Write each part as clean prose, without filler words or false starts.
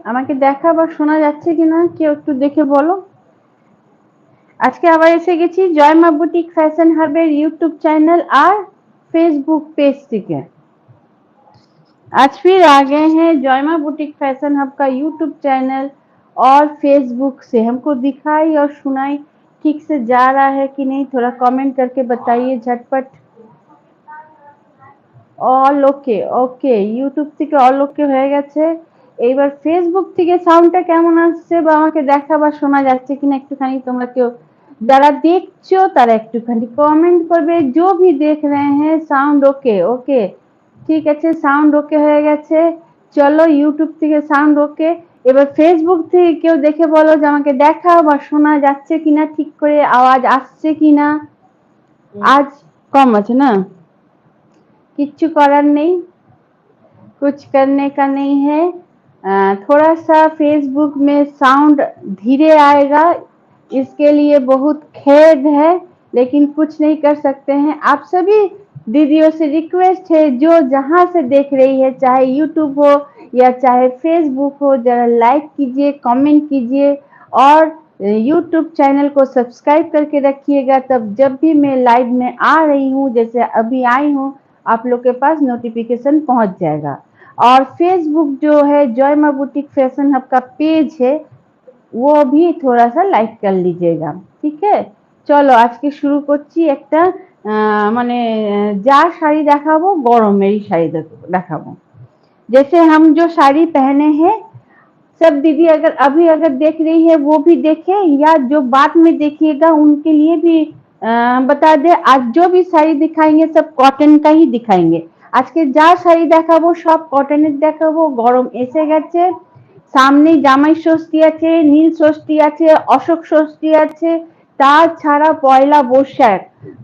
আমাকে দেখা বা শোনা যাচ্ছে কিনা কেউ একটু দেখে বলো। আজকে আবার এসে গেছি জয় মা বুটিক फैशन হাবের ইউটিউব চ্যানেল আর फेसबुक पेज থেকে। आज फिर आ गए हैं जय मां बुटीक फैशन हब का यूट्यूब चैनल और फेसबुक से। हमको दिखाई और सुनाई ठीक से जा रहा है कि नहीं, थोड़ा कमेंट करके बताइए झटपट। অল ওকে, ওকে ইউটিউব থেকে অল ওকে হয়ে গেছে। এইবার ফেসবুক থেকে সাউন্ডটা কেমন আসছে বা আমাকে দেখা বা শোনা যাচ্ছে কিনা একটুখানি তোমরা কেউ যারা দেখছো তারা একটুখানি কমেন্ট করবে। जो भी देख रहे हैं সাউন্ড ওকে, ওকে ঠিক আছে, সাউন্ড ওকে হয়ে গেছে। চলো ইউটিউব থেকে সাউন্ড ওকে, এবার ফেসবুক থেকে কেউ দেখে বলো যে আমাকে দেখা বা শোনা যাচ্ছে কিনা, ঠিক করে আওয়াজ আসছে কিনা। আজ কম আছে না, किच्छु करार नहीं, कुछ करने का नहीं है। थोड़ा सा फेसबुक में साउंड धीरे आएगा, इसके लिए बहुत खेद है, लेकिन कुछ नहीं कर सकते हैं। आप सभी दीदियों से रिक्वेस्ट है जो जहां से देख रही है, चाहे यूट्यूब हो या चाहे फेसबुक हो, जरा लाइक कीजिए, कमेंट कीजिए और यूट्यूब चैनल को सब्सक्राइब करके रखिएगा। तब जब भी मैं लाइव में आ रही हूँ, जैसे अभी आई हूँ, आप लोग के पास नोटिफिकेशन पहुंच जाएगा। और फेसबुक जो है जय मां बुटीक फैशन हब का पेज है, वो भी थोड़ा सा लाइक कर लीजिएगा, ठीक है। চলো আজকে শুরু করছি একটা মানে যা শাড়ি দেখাবো গরমেরই শাড়ি দেখাবো। जैसे हम जो साड़ी पहने हैं, सब दीदी अगर अभी अगर देख रही है वो भी देखे, या जो बाद में देखिएगा उनके लिए भी बता दे। आज जो भी শাড়ি दिखाएंगे सब कॉटन का ही दिखाएंगे। আজকে যা শাড়ি দেখাবো সব কটনের দেখাবো। গরম এসে গেছে, সামনেই জামাই ষষ্ঠী আছে, নীল ষষ্ঠী আছে, অশোক ষষ্ঠী আছে, তাছাড়া পয়লা বৈশাখ,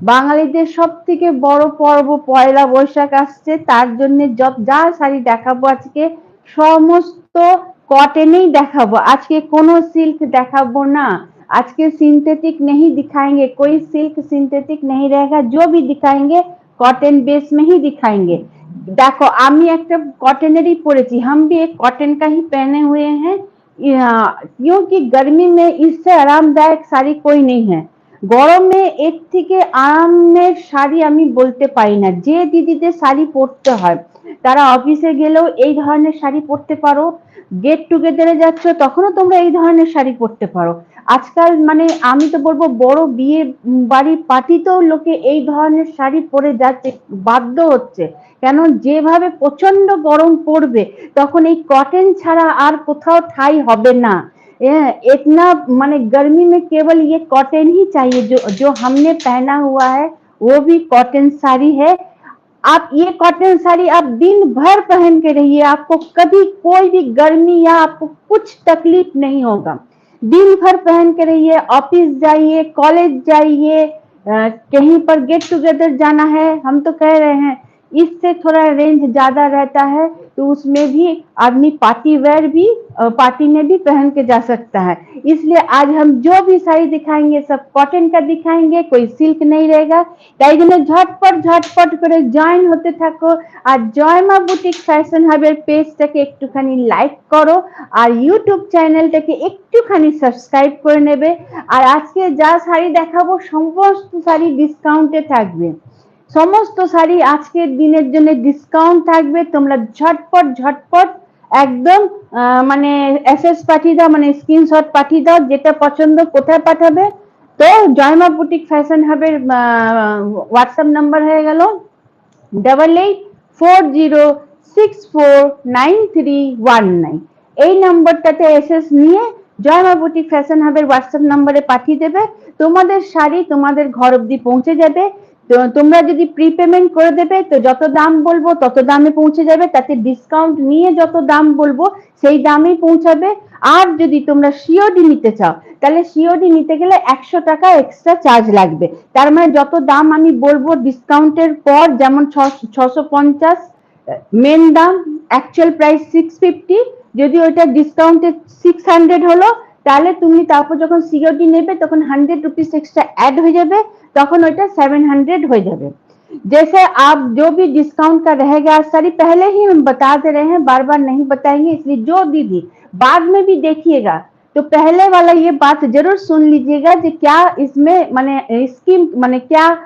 বাঙালিদের সব থেকে বড় পর্ব পয়লা বৈশাখ আসছে। তার জন্য যা শাড়ি দেখাবো আজকে সমস্ত कॉटन देखाबो। आज के कोनो सिल्क देखाबो ना, आज के सिंथेटिक नहीं दिखाएंगे, कोई सिल्क सिंथेटिक नहीं रहेगा। जो भी दिखाएंगे कॉटन बेस में ही दिखाएंगे। देखो आमी एक कॉटन ही पड़ेছি, हम भी एक कॉटन का ही पहने हुए हैं, क्योंकि गर्मी में इससे आरामदायक साड़ी कोई नहीं है। গরমে এর থেকে আরামের শাড়ি আমি বলতে পারি না। যে দিদিদের শাড়ি পরতে হয় তারা অফিসে গেলেও এই ধরনের শাড়ি পরতে পারো, গেট টুগেদারে যাচ্ছ তখনও তোমরা এই ধরনের শাড়ি পরতে পারো। আজকাল মানে আমি তো বলবো বড় বিয়ে বাড়ির পার্টিতেও লোকে এই ধরনের শাড়ি পরে যাচ্ছে, বাধ্য হচ্ছে। কেন, যেভাবে প্রচন্ড গরম পড়বে তখন এই কটন ছাড়া আর কোথাও ঠাঁই হবে না। इतना माने गर्मी में केवल ये कॉटन ही चाहिए। जो हमने पहना हुआ है वो भी कॉटन साड़ी है। आप ये कॉटन साड़ी आप दिन भर पहन के रहिए, आपको कभी कोई भी गर्मी या आपको कुछ तकलीफ नहीं होगा। दिन भर पहन के रहिए, ऑफिस जाइए, कॉलेज जाइए, कहीं पर गेट टुगेदर जाना है, हम तो कह रहे हैं इससे थोड़ा रेंज ज्यादा रहता है तो उसमें भी आदमी पार्टी वेयर भी पार्टी में भी पहन के जा सकता है। इसलिए आज हम जो भी साड़ी दिखाएंगे सब कॉटन का दिखाएंगे, कोई सिल्क नहीं रहेगा। তাই জন্য ঝটপট ঝটপট করে জয়েন হতে থাকো আর জয় মা বুটিক ফ্যাশন হাবের পেজটাকে একটুখানি লাইক করো আর ইউটিউব চ্যানেলটাকে একটুখানি সাবস্ক্রাইব করে নেবে। আর আজকে যা শাড়ি দেখাবো সমস্ত শাড়ি ডিসকাউন্টে থাকবে, সমস্ত শাড়ি আজকের দিনের জন্য ডিসকাউন্ট থাকবে। তোমরা ঝটপট ঝটপট একদম মানে এসএস পাঠিয়ে দাও, মানে স্ক্রিনশট পাঠিয়ে দাও যেটা পছন্দ। কোথায় পাঠাবে, তো জয় মা বুটিক ফ্যাশন হাবের হোয়াটসঅ্যাপ নাম্বার হয়ে গেল 8840649319। এই নাম্বারটাতে এসএস নিয়ে জয় মা বুটিক ফ্যাশন হাবের হোয়াটসঅ্যাপ নাম্বারে পাঠিয়ে দেবে। তোমাদের শাড়ি তোমাদের ঘর অবধি পৌঁছে যাবে। তোমরা যদি প্রি পেমেন্ট করে দেবে তো যত দাম বলবো তত দামে পৌঁছে যাবে, তাতে ডিসকাউন্ট নিয়ে যত দাম বলবো সেই দামেই পৌঁছাবে। আর যদি তোমরা সিওডি নিতে চাও তাহলে সিওডি নিতে গেলে 100 টাকা এক্সট্রা চার্জ লাগবে। তার মানে যত দাম আমি বলবো ডিসকাউন্টের পর, যেমন 650 মেন দাম, অ্যাকচুয়াল প্রাইস 650, যদি ওইটা ডিসকাউন্টে 600 হলো তাহলে তুমি তারপর যখন সিওডি নেবে তখন 100 রুপিস এক্সট্রা অ্যাড হয়ে যাবে, তখন ওইটা 700 হয়ে যাবে। जैसे आप जो भी डिस्काउंट का रहेगा सारी पहले ही हम बता दे रहे हैं, बार बार नहीं बताएंगे, इसलिए जो दीदी बाद में भी देखिएगा तो पहले वाला ये बात जरूर सुन लीजिएगा कि क्या इसमें माने स्कीम माने क्या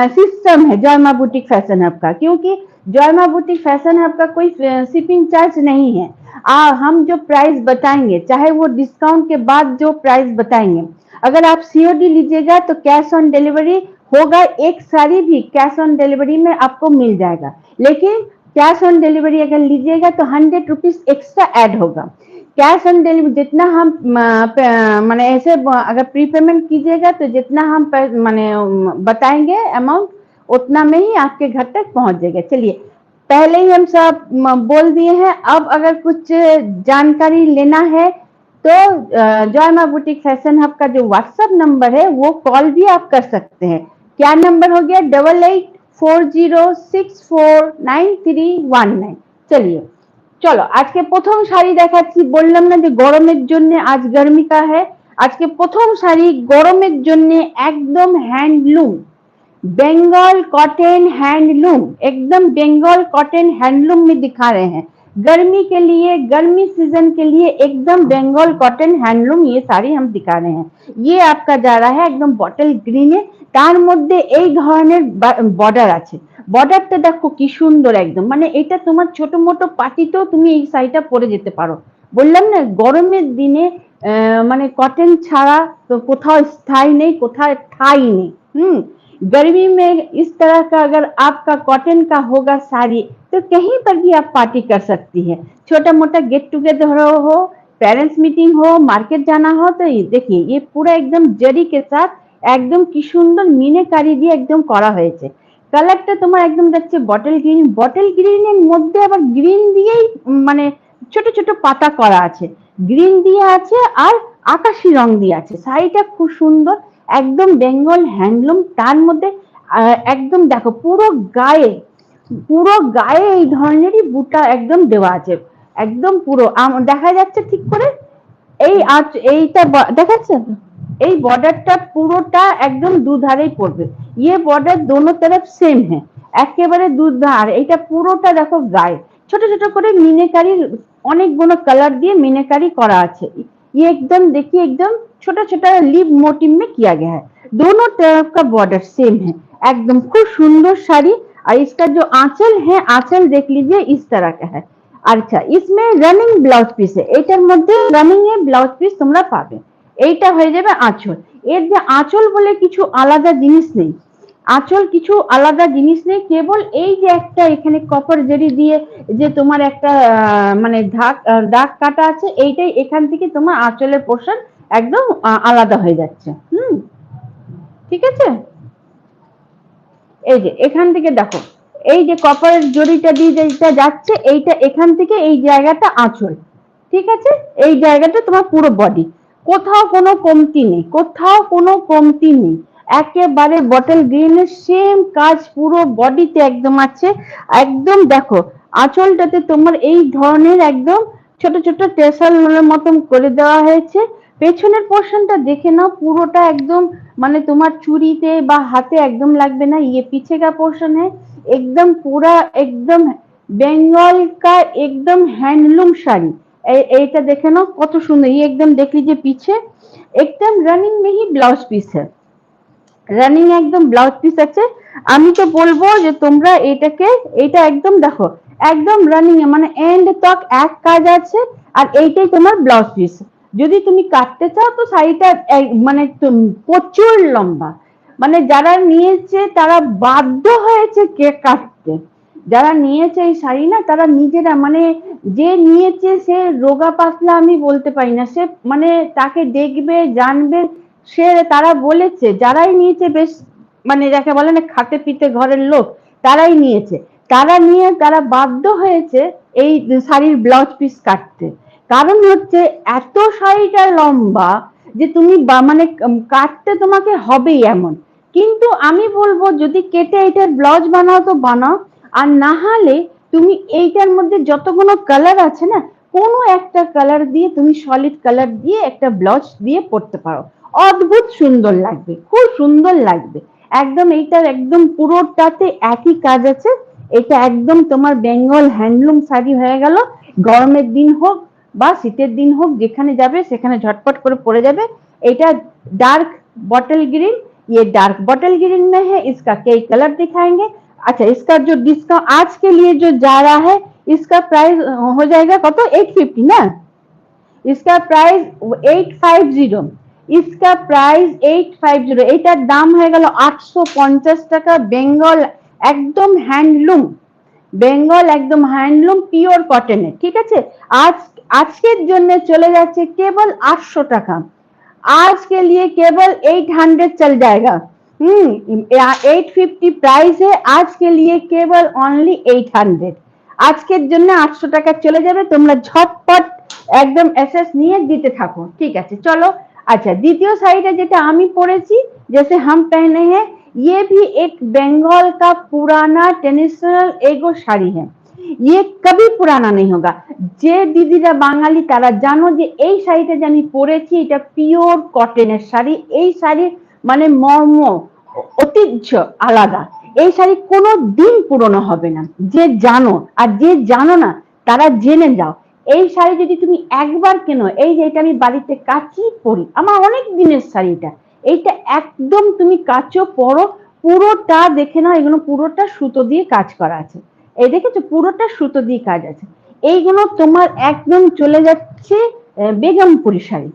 सिस्टम है जय मां बुटीक फैशन हब का, क्योंकि जय मां बुटीक फैशन हब का कोई शिपिंग चार्ज नहीं है। हम जो प्राइस बताएंगे चाहे वो डिस्काउंट के बाद जो प्राइस बताएंगे, अगर आप सीओडी लीजिएगा तो कैश ऑन डिलीवरी होगा, एक साड़ी भी कैश ऑन डिलीवरी में आपको मिल जाएगा, लेकिन कैश ऑन डिलीवरी अगर लीजिएगा तो 100 रुपीज एक्स्ट्रा ऐड होगा। कैश ऑन डिलीवरी जितना हम माने ऐसे अगर प्री पेमेंट कीजिएगा तो जितना हम माने बताएंगे अमाउंट उतना में ही आपके घर तक पहुंच जाएगा। चलिए पहले ही हम सब बोल दिए हैं, अब अगर कुछ जानकारी लेना है तो जय मां बुटीक फैशन हब का जो व्हाट्सएप नंबर है वो कॉल भी आप कर सकते हैं। क्या नंबर हो गया? 8840649319। चलिए চলো আজকে প্রথম শাড়ি দেখাচ্ছি, বললাম না যে গরমের জন্য, আজ গরমিকা है। আজকে প্রথম শাড়ি গরমের জন্য একদম হ্যান্ডলুম बंगाल कॉटन हैंडलूम, एकदम बंगाल कॉटन हैंडलूम में दिखा रहे हैं। गर्मी के लिए, गर्मी सीजन के लिए एकदम बंगाल कॉटन हैंडलूम ये साड़ी हम दिखा रहे हैं। ये आपका जा रहा है एकदम बटल ग्रीने, তার মধ্যে এই ধরনের বর্ডার আছে। বর্ডারটা দেখো কি সুন্দর একদম, মানে এটা তোমার ছোট মোটো পার্টিতেও তুমি এই শাড়িটা পরে যেতে পারো। বললাম না গরমের দিনে মানে কটন ছাড়া তো কোথাও স্থায়ী নেই, কোথাও ঠাই নেই। गर्मी में इस तरह का अगर आपका कॉटन का होगा साड़ी तो कहीं पर भी आप पार्टी कर सकती है। छोटा मोटा गेट टुगेदर हो, पेरेंट्स मीटिंग हो, मार्केट जाना हो, तो ये देखिए ये पूरा एकदम जरी के साथ একদম কি সুন্দর মিনেকারি দিয়ে একদম করা হয়েছে। কালারটা তোমার একদম যাচ্ছে বটল গ্রিন, বটল গ্রিনের মধ্যে আবার গ্রিন দিয়েই মানে ছোট ছোট পাতা করা আছে, গ্রিন দিয়ে আছে আর আকাশি রং দিয়ে আছে। শাড়িটা খুব সুন্দর একদম বেঙ্গল হ্যান্ডলুম, তার মধ্যে একদম দেখো পুরো গায়ে এই ধরনেরই বুটা একদম দেওয়া আছে, একদম পুরো দেখা যাচ্ছে ঠিক করে। এই এইটা দেখা যাচ্ছে, এই বর্ডারটা পুরোটা একদম দুধারেই পড়বে। ये बॉर्डर दोनों तरफ सेम है, একেবারে দুধার। এটা পুরোটা দেখো গায়ে ছোট ছোট করে মিনেকারি অনেকগুলো কালার দিয়ে মিনেকারি করা আছে। ये एकदम देखिए एकदम छोटा छोटा लीव मोटिव में किया गया है, दोनों तरफ का बॉर्डर सेम है, एकदम खूब सुंदर साड़ी। और इसका जो आंचल है, आंचल देख लीजिए इस तरह का है। अच्छा इसमें रनिंग ब्लाउज पीस है, এটার মধ্যে রানিং এ ব্লাউজ পিস তোমরা পাবে। এইটা হয়ে যাবে আঁচল। এর যে আঁচল বলে কিছু আলাদা জিনিস নেই, আঁচল কিছু আলাদা জিনিস নেই, কেবল এই যে একটা এখানে কপার জরি দিয়ে যে তোমার একটা মানে দাগ কাটা আছে, এইটাই এখান থেকে তোমার আঁচলের পোর্শন একদম আলাদা হয়ে যাচ্ছে। ঠিক আছে, এই যে এখান থেকে দেখো এই যে কপারের জরিটা দিয়ে যেটা যাচ্ছে এইটা এখান থেকে এই জায়গাটা আঁচল। ঠিক আছে, এই জায়গাটা তোমার পুরো বডি, কোথাও কোনো কমতি নেই, কোথাও কোনো কমতি নেই, একেবারে বটল গ্রিনের সেম কাজ পুরো বডিতে একদম আছে। একদম দেখো আঁচলটাতে তোমার এই ধরনের একদম ছোট ছোট টেসালের মতন করে দেওয়া হয়েছে। পেছনের পোর্শনটা দেখে নাও, পুরোটা একদম মানে তোমার চুড়িতে বা হাতে একদম লাগবে না। ये पीछे का पोर्शन है एकदम पूरा एकदम बंगाल का एकदम हैंडलूम শাড়ি। এইটা দেখে নাও কত সুন্দর, ये एकदम देख लीजिए पीछे एकदम रनिंग में ही ब्लाउज पीस है, রানিং একদম ব্লাউজ পিস আছে। আমি তো বলবো যে তোমরা এটাকে এটা একদম দেখো একদম রানিং এ মানে এন্ড তক এক কাজ আছে, আর এইটাই তোমার ব্লাউজ পিস। যদি তুমি কাটতে চাও তো শাড়িটা মানে প্রচুর লম্বা, মানে যারা নিয়েছে তারা বাধ্য হয়েছে কে কাটতে। যারা নিয়েছে এই শাড়ি না তারা নিজেরা মানে যে নিয়েছে সে রোগা পাতলা আমি বলতে পারি না, সে মানে তাকে দেখবে জানবে, সে তারা বলেছে যারাই নিয়েছে বেশ মানে যাকে বলে না খাতে পিতে ঘরের লোক, তারাই নিয়েছে, তারা নিয়ে তারা বাধ্য হয়েছে এই শাড়ির ব্লাউজ পিস কাটতে। কারণ হচ্ছে এত শাড়িটা লম্বা যে তুমি মানে কাটতে তোমাকে হবেই এমন। কিন্তু আমি বলবো যদি কেটে এটার ব্লাউজ বানাও তো বানাও, আর না হলে তুমি এইটার মধ্যে যতগুলো কালার আছে না কোনো একটা কালার দিয়ে তুমি সলিড কালার দিয়ে একটা ব্লাউজ দিয়ে পরতে পারো, অদ্ভুত সুন্দর লাগবে, খুব সুন্দর লাগবে। একদম এইটার একদম পুরোটাতে একই কাজ আছে। এটা একদম তোমার বেঙ্গল হ্যান্ডলুম শাড়ি হয়ে গেল। গরমের দিন হোক বা শীতের দিন হোক, যেখানে যাবে সেখানে ঝটপট করে পরে যাবে। এটা डार्क बॉटल ग्रीन, ये डार्क बॉटल ग्रीन में है। इसका कई कलर दिखाएंगे। अच्छा, इसका जो डिस्काउंट आज के लिए जो जा रहा है, इसका प्राइस हो जाएगा कत 850 ना। इसका प्राइस 850, इसका प्राइस 850। এটার দাম হয়ে গেল 850 টাকা। বেঙ্গল একদম হ্যান্ডলুম, বেঙ্গল একদম হ্যান্ডলুম পিওর কটনের, ঠিক আছে। আজ আজকের জন্য চলে যাচ্ছে কেবল 800 টাকা। आज के लिए केवल 800 चल जाएगा। 850 प्राइस है, आज के लिए केवल ओनली 800। আজকের জন্য 800 টাকা চলে যাবে। তোমরা ঝটপট একদম এসএস নিয়ে দিতে থাকো, ঠিক আছে। চলো, अच्छा দ্বিতীয় শাড়িটা যেটা আমি পরেছি, जैसे हम पहने हैं, ये भी एक बंगाल का पुराना ट्रेडिशनल एगो শাড়ি है। ये कभी पुराना नहीं होगा। যে দিদিরা বাঙালি তারা জানো যে এই শাড়িটা যে আমি পরেছি এটা পিওর কটনের শাড়ি। এই শাড়ি মানে মর্ম ঐতিহ্য আলাদা। এই শাড়ি কোনো দিন পুরনো হবে না। যে জানো আর যে জানো না তারা জেনে যাও। এই শাড়ি যদি তুমি একবার কেনো, এই যে এটা আমি বাড়িতে কাচি পরি, আমার অনেক দিনের শাড়িটা, এইটা একদম তুমি কাচো পরো, পুরোটা দেখে নাও, এগুলো পুরোটা সুতো দিয়ে কাজ করা আছে। এই দেখেছো, পুরোটা সুতো দিয়ে কাজ আছে। এইগুলো তোমার একদম চলে যাচ্ছে বেগমপুরি শাড়ি।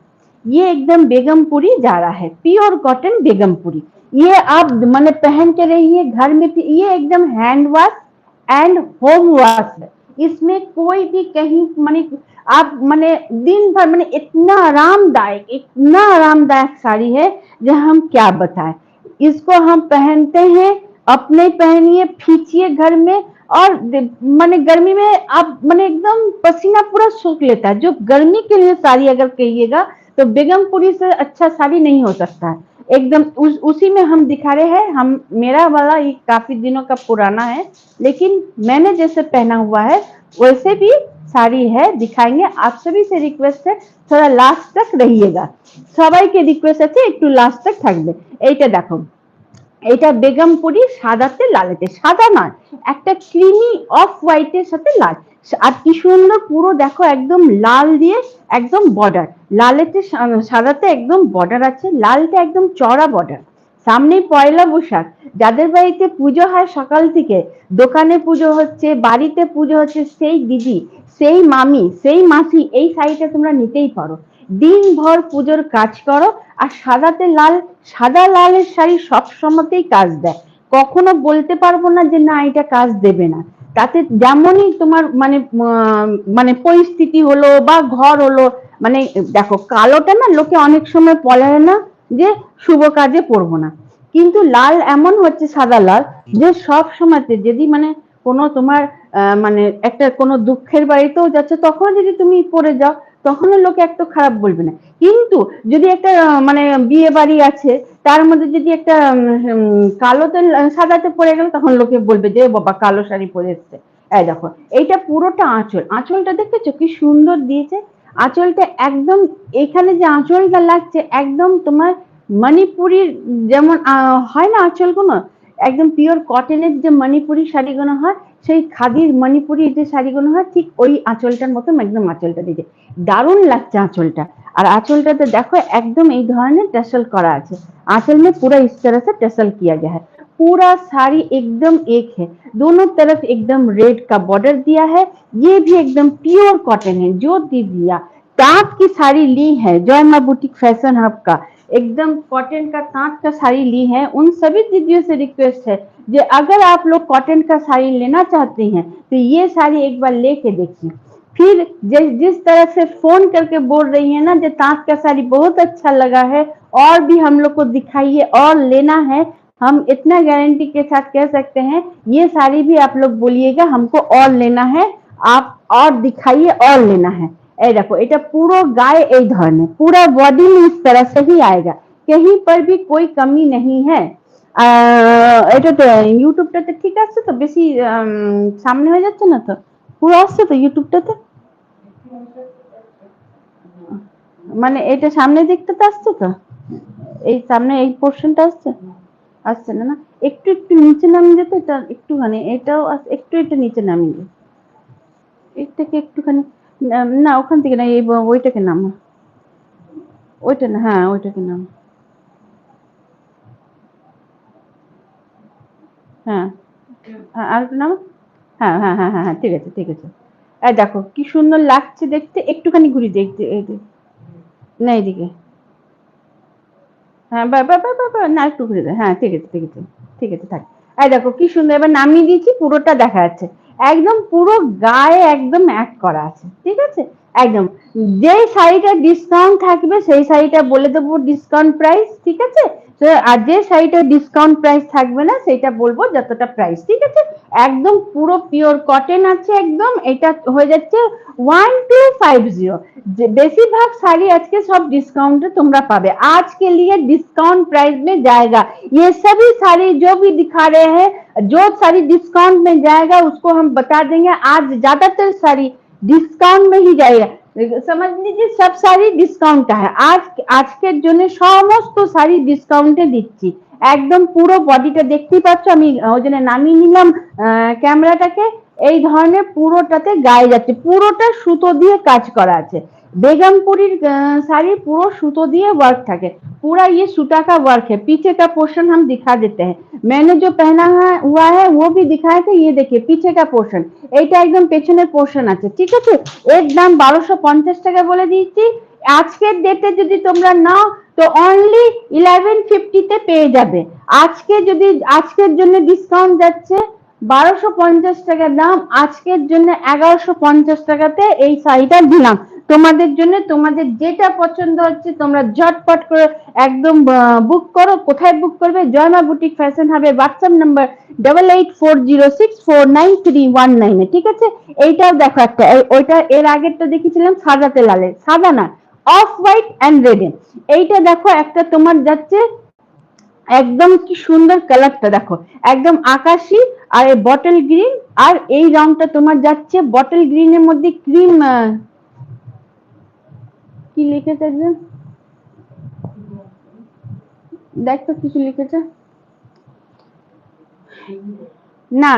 ये एकदम बेगमपुरी जा रहा है, प्योर कॉटन बेगमपुरी। ये आप मैंने पहन के रहिए घर में, ये एकदम hand wash and home wash है। इसमें कोई भी कहीं माने आप माने दिन भर माने इतना आरामदायक साड़ी है जो हम क्या बताएं। इसको हम पहनते हैं, अपने पहनिए, खींचिए घर में, और माने गर्मी में आप माने एकदम पसीना पूरा सूख लेता है। जो गर्मी के लिए साड़ी अगर कहिएगा तो बेगमपुरी से अच्छा साड़ी नहीं हो सकता है। एकदम उसी में हम दिखा रहे हैं। हम मेरा वाला ये काफी दिनों का पुराना है, लेकिन मैंने जैसे पहना हुआ है वैसे भी साड़ी है, दिखाएंगे। आप सभी से रिक्वेस्ट है थोड़ा लास्ट तक रहिएगा। সবাইকে রিকোয়েস্ট আছে একটু লাস্ট तक থাকবে। এইটা দেখো, এটা বেগমপুরি সাদাতে লালেতে, সাদা নয়, একটা ক্রিমি অফ হোয়াইটের সাথে লাল। আর কি সুন্দর পুরো দেখো একদম লাল দিয়ে একদম বর্ডার, লালেতে সাদাতে একদম বর্ডার আছে, লালটা একদম চড়া বর্ডার। সামনেই পয়লা বৈশাখ, যাদের বাড়িতে পুজো হয় সকাল থেকে, দোকানে পুজো হচ্ছে, বাড়িতে পুজো হচ্ছে, সেই দিদি, সেই মামি, সেই মাসি এই শাড়িটা তোমরা নিতেই পারো। দিনভর পুজোর কাজ করো, আর সাদাতে লাল, সাদা লালের শাড়ি সব সময়তেই কাজ দেয়। কখনো বলতে পারবো না যে না এটা কাজ দেবে না। তাতে যেমনই তোমার মানে মানে পরিস্থিতি হলো বা ঘর হলো, মানে দেখো কালোটা না লোকে অনেক সময় বলে না যে শুভ কাজে পরবো না, কিন্তু লাল এমন হচ্ছে, সাদা লাল, যে সব সময়তে যদি মানে কোনো তোমার মানে একটা কোনো দুঃখের বাড়িতেও যাচ্ছে তখন যদি তুমি পরে যাও তখন লোকে একটু খারাপ বলবে না। কিন্তু যদি একটা মানে বিয়ে বাড়ি আছে তার মধ্যে যদি একটা কালোতে সাদাতে পরে গেল তখন লোকে বলবে যে বাবা কালো শাড়ি পরে এসছে। এই দেখো এইটা পুরোটা আঁচল, আঁচলটা দেখেছো কি সুন্দর দিয়েছে। আঁচলটা একদম, এখানে যে আঁচলটা লাগছে একদম তোমার মণিপুরীর যেমন হয় না আঁচলগুলো, একদম পিওর কটনের যে মণিপুরি শাড়িগুলো হয়, সেই খাদির মণিপুরি যে শাড়িগুলো হয় ঠিক ওই আঁচলটার মতন একদম আঁচলটা দিতে দারুণ লাগছে আঁচলটা। আর আঁচলটাতে দেখো একদম এই ধরনের टसल करा আছে। आंचल में पूरा इस तरह से टसल किया गया है। पूरा साड़ी एकदम एक है, दोनों तरफ एकदम रेड का बॉर्डर दिया है। ये भी एकदम प्योर कॉटन है। जो दीदिया तांत की साड़ी ली है जय मां बुटीक फैशन हब का, एकदम कॉटन का तांत का साड़ी ली है, उन सभी दीदियों से रिक्वेस्ट है कि अगर आप लोग कॉटन का साड़ी लेना चाहते हैं तो ये साड़ी एक बार लेके देखिए। फिर जिस तरह से फोन करके बोल रही है ना जो तांत का साड़ी बहुत अच्छा लगा है और भी हम लोग को दिखाइए और लेना है, हम इतना गारंटी के साथ कह सकते हैं ये साड़ी भी आप लोग बोलिएगा हमको और लेना है, आप और दिखाइए और लेना है। এই দেখো এটা পুরো গায়ে এই ধরনের, पूरा बॉडी में इस तरह से ही आएगा, कहीं पर भी कोई कमी नहीं है। এটা তো ইউটিউবটাতে ঠিক আছে তো, বেশি সামনে হয়ে যাচ্ছে না তো, পুরো আসছে তো ইউটিউবটাতে, মানে এটা সামনে দিকটাতে আসছে তো, এই সামনে এই পোর্শনটা আসছে। আসছে না, না একটু একটু নিচে নামিয়ে যেত, এটা একটুখানি, এটাও একটু এটা নিচে নামিয়ে দে, এর থেকে একটুখানি, না ওখান থেকে না, এই ওইটাকে নামা, ওইটা না, হ্যাঁ ওইটাকে নাম, হ্যাঁ আর একটু নামা, হ্যাঁ হ্যাঁ হ্যাঁ হ্যাঁ হ্যাঁ ঠিক আছে ঠিক আছে। এই দেখো কি সুন্দর লাগছে দেখতে, একটুখানি ঘুরি দেখতে, এই যে না এইদিকে, হ্যাঁ না একটু ঘুরে দেয়, হ্যাঁ ঠিক আছে ঠিক আছে ঠিক আছে থাক। এই দেখো কি সুন্দর, এবার নামিয়ে দিয়েছি, পুরোটা দেখা যাচ্ছে, একদম পুরো গায়ে একদম অ্যাড করা আছে, ঠিক আছে একদম। যেই শাড়িটা ডিসকাউন্ট থাকবে সেই শাড়িটা বলে দেবো ডিসকাউন্ট প্রাইস, ঠিক আছে। তো আর যে শাড়িটা ডিসকাউন্ট প্রাইস থাকবে না সেটা বলবো যতটা প্রাইস, ঠিক আছে। একদম পুরো পিওর কটন আছে একদম, এটা হয়ে যাচ্ছে 1250। बेसिरभाग साड़ी आज के सब डिस्काउंट तुम्हारा पावे, आज के लिए डिस्काउंट प्राइस में जाएगा। ये सभी साड़ी जो भी दिखा रहे हैं, जो साड़ी डिस्काउंट में जाएगा उसको हम बता देंगे। आज ज्यादातर साड़ी डिस्काउंट में ही जाएगा, समझ लीजिए सब साड़ी डिस्काउंट है आज। আজকের জন্য সমস্ত শাড়ি ডিসকাউন্টে দিচ্ছি, একদম পুরো বডিটা দেখতেই পাচ্ছ, আমি ওই জন্য নামিয়ে নিলাম ক্যামেরাটাকে। এই ধরনের পুরোটাতে গায়ে যাচ্ছে, পুরোটা সুতো দিয়ে কাজ করা আছে। बेगमपुरी साड़ी पूरा सूतो दिए वर्क থাকে, पूरा ये सूता का वर्क है। पीछे का पोर्शन हम दिखा देते हैं, मैंने जो पहना हुआ है वो भी दिखाए थे, ये देखिए पीछे का पोर्शन, এইটা একদম পেছনের পোর্শন আছে, ঠিক আছে। এর দাম 1250 টাকা বলে দিয়েছি। আজকের ডেটে যদি তোমরা নাও তো অনলি 1150 তে পেয়ে যাবে। আজকে যদি আজকের জন্য ডিসকাউন্ট যাচ্ছে 1250 টাকা দাম, আজকের জন্য 1150 টাকাতে এই শাড়িটা দিলাম তোমাদের জন্য। তোমাদের যেটা পছন্দ হচ্ছে তোমরা ঝটপট করে একদম বুক করো। কোথায় বুক করবে? জয়মা বুটিক ফ্যাশন হাবের হোয়াটসঅ্যাপ নাম্বার 8840649319 এ, ঠিক আছে। এইটাও দেখো একটা, ওইটা এর আগেরটা দেখেছিলাম সাদাতে লালে, সাদা না অফ হোয়াইট এন্ড রেড এ। এইটা দেখো একটা তোমার যাচ্ছে একদম কি সুন্দর কালারটা দেখো, একদম আকাশি আর এই বটল গ্রিন, আর এই রংটা তোমার যাচ্ছে বটল গ্রিনের মধ্যে ক্রিম, কি লিখেছে একজন দেখ তো কিছু লিখেছে না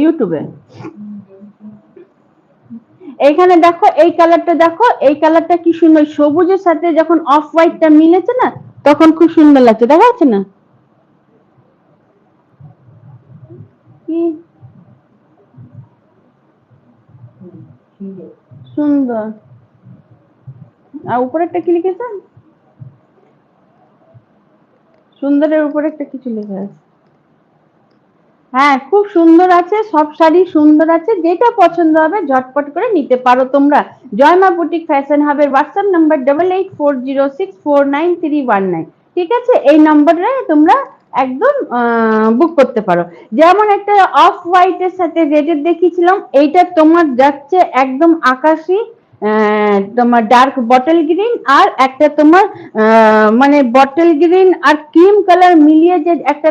ইউটিউবে। এইখানে দেখো এই কালারটা, দেখো এই কালারটা কি সুন্দর, সবুজের সাথে যখন অফ হোয়াইটটা মিলেছে না তখন খুব সুন্দর লাগছে, দেখা যাচ্ছে না কি সুন্দর। আর উপরে একটা কি লিখেছে, সুন্দরের উপরে একটা কিছু লেখা আছে, হ্যাঁ খুব সুন্দর আছে, সব শাড়ি সুন্দর আছে, যেটা পছন্দ হবে ঝটপট করে নিতে পারো তোমরা। জয়মা বুটিক ফ্যাশন হাবের হোয়াটসঅ্যাপ নাম্বার 8840649319, ঠিক আছে। এই নম্বরে তোমরা একদম বুক করতে পারো। যেমন একটা অফ হোয়াইট এর সাথে রেডের দেখিয়েছিলাম, এইটা তোমার যাচ্ছে একদম আকাশি, তোমার ডার্ক বটল গ্রিন, আর একটা তোমার মানে বটল গ্রিন আর ক্রিম কালার মিলিয়ে যে একটা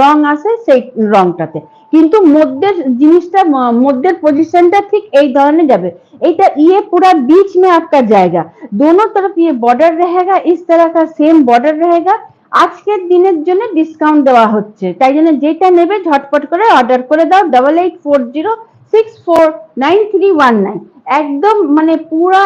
রং আছে সেই রংটাতে, কিন্তু মধ্যের জিনিসটা, মধ্যের পজিশনটা ঠিক এই ধরনের যাবে। এইটা ये पूरा बीच में आपका जाएगा, दोनों तरफ ये बॉर्डर रहेगा, इस तरह का सेम बॉर्डर रहेगा। আজকের দিনের জন্য ডিসকাউন্ট দেওয়া হচ্ছে, তাই জন্য যেটা নেবে ঝটপট করে অর্ডার করে দাও 8840649319। एकदम माने पूरा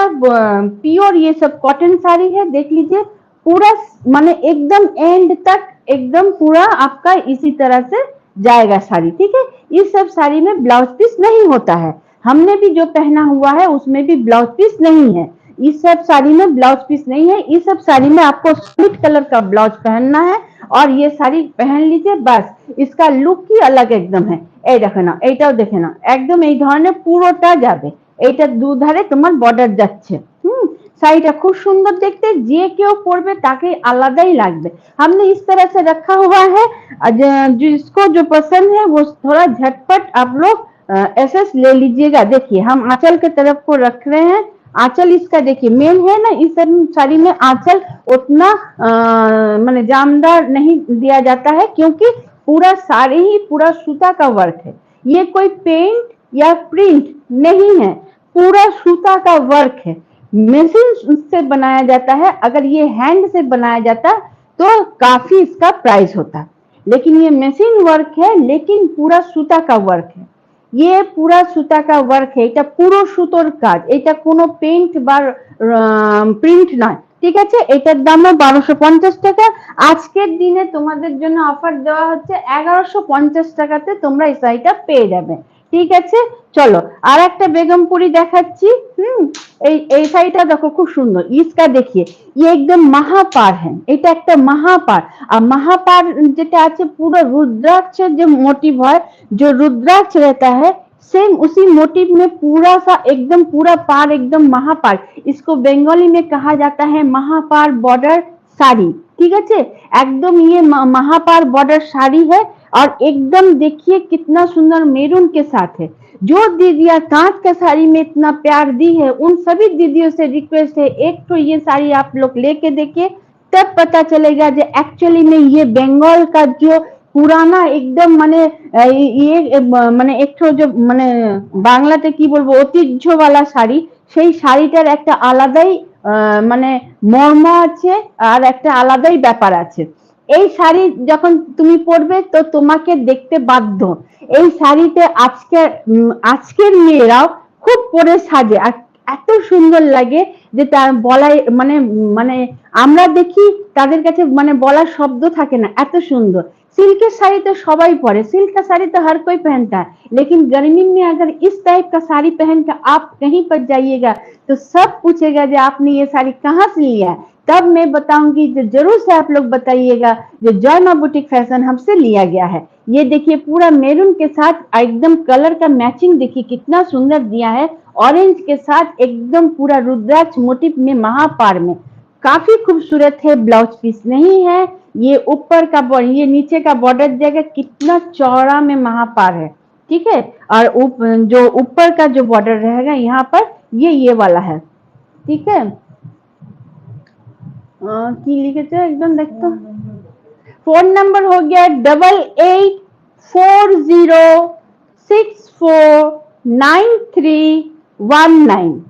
प्योर ये सब कॉटन साड़ी है, देख लीजिए पूरा माने एकदम एंड तक एकदम पूरा आपका इसी तरह से जाएगा साड़ी, ठीक है। इस सब साड़ी में ब्लाउज पीस नहीं होता है, हमने भी जो पहना हुआ है उसमें भी ब्लाउज पीस नहीं है, इस सब साड़ी में ब्लाउज पीस नहीं है। इस सब साड़ी में आपको स्प्लिट कलर का ब्लाउज पहनना है और ये साड़ी पहन लीजिए, बस इसका लुक ही अलग एकदम है। এই দেখো না, এইটাও দেখে না, একদম এই ধরনের পুরোটা যাবে, এইটা দুধারে তোমার বর্ডার যাচ্ছে। শাড়িটা খুব সুন্দর দেখতে, যে কেউ পরবে তাকে আলাদাই লাগবে। हमने इस तरह से रखा हुआ है, जिसको जो पसंद है वो थोड़ा झटपट आप लोग ऐसे ले लीजिएगा। देखिए हम आंचल के तरफ को रख रहे हैं, आंचल इसका देखिए मेन है ना, इस साड़ी में आंचल उतना माने जामदार नहीं दिया जाता है, क्योंकि पूरा साड़ी ही पूरा सूता का वर्क है, ये कोई पेंट या प्रिंट नहीं है, पूरा सूता का वर्क है, मशीन से बनाया जाता है। अगर ये हैंड से बनाया जाता तो काफी इसका प्राइस होता। लेकिन ये मशीन वर्क है, लेकिन पूरा सूता का वर्क है। ये पूरा सूता का वर्क है, এটা পুরো সুতোর কাজ, এটা কোনো পেইন্ট বা প্রিন্ট নয়, ঠিক আছে। এটার দামও 1250 টাকা। আজকের দিনে তোমাদের জন্য অফার দেওয়া হচ্ছে 1150 টাকাতে তোমরা এই শাড়িটা পেয়ে যাবে, ঠিক আছে। চলো আর একটা বেগমপুরি দেখাচ্ছি। এই শাড়িটা দেখো খুব সুন্দর, इसका देखिए ये एकदम महापार है, এটা একটা महापार। আর महापार যেটা আছে পুরো रुद्राक्ष जो मोटिव है, जो रुद्राक्ष रहता है सेम उसी मोटिव में पूरा सा एकदम पूरा पार एकदम महापार। इसको बंगाली में कहा जाता है महापार बॉर्डर साड़ी, ठीक है। एकदम ये महापार बॉर्डर साड़ी है और एकदम देखिए कितना सुंदर मेरून के साथ है। जो दीदियां तांत का साड़ी में इतना प्यार दी है, उन सभी दीदियों से रिक्वेस्ट है एक तो ये साड़ी आप लोग लेके देखिए, तब पता चलेगा जो एक्चुअली में ये बंगाल का जो পুরানা একদম মানে মানে একটু যে মানে বাংলাতে কি বলবো ঐতিহ্যওয়ালা শাড়ি, সেই শাড়িটার একটা আলাদাই মানে মর্ম আছে আর একটা আলাদাই ব্যাপার আছে। এই শাড়ি যখন তুমি পরবে তো তোমাকে দেখতে বাধ্য। এই শাড়িতে আজকের মেয়েরাও খুব পরে সাজে আর এত সুন্দর লাগে যে তার বলাই মানে মানে আমরা দেখি তাদের কাছে মানে বলার শব্দ থাকে না, এত সুন্দর। सिल्क की साड़ी तो सबाई पहने, सिल्क का साड़ी तो हर कोई पहनता है, लेकिन गर्मी में अगर इस टाइप का साड़ी पहन कर आप कहीं पर जाइएगा तो सब पूछेगा कि आपने ये साड़ी कहाँ से लिया है। तब मैं बताऊंगी जो जरूर से आप लोग बताइएगा जो जॉयमा बुटीक फैशन हमसे लिया गया है। ये देखिए पूरा मेरून के साथ एकदम कलर का मैचिंग देखिए कितना सुंदर दिया है, ऑरेंज के साथ एकदम पूरा रुद्राक्ष मोटिव में महापार में काफी खूबसूरत है। ब्लाउज पीस नहीं है, ये ऊपर का ये नीचे का बॉर्डर देगा कितना चौड़ा में महापार है, ठीक है। और जो ऊपर का जो बॉर्डर रहेगा यहाँ पर ये वाला है, ठीक है। की लिखे थे एकदम देखो, फोन नंबर हो गया 8840649319।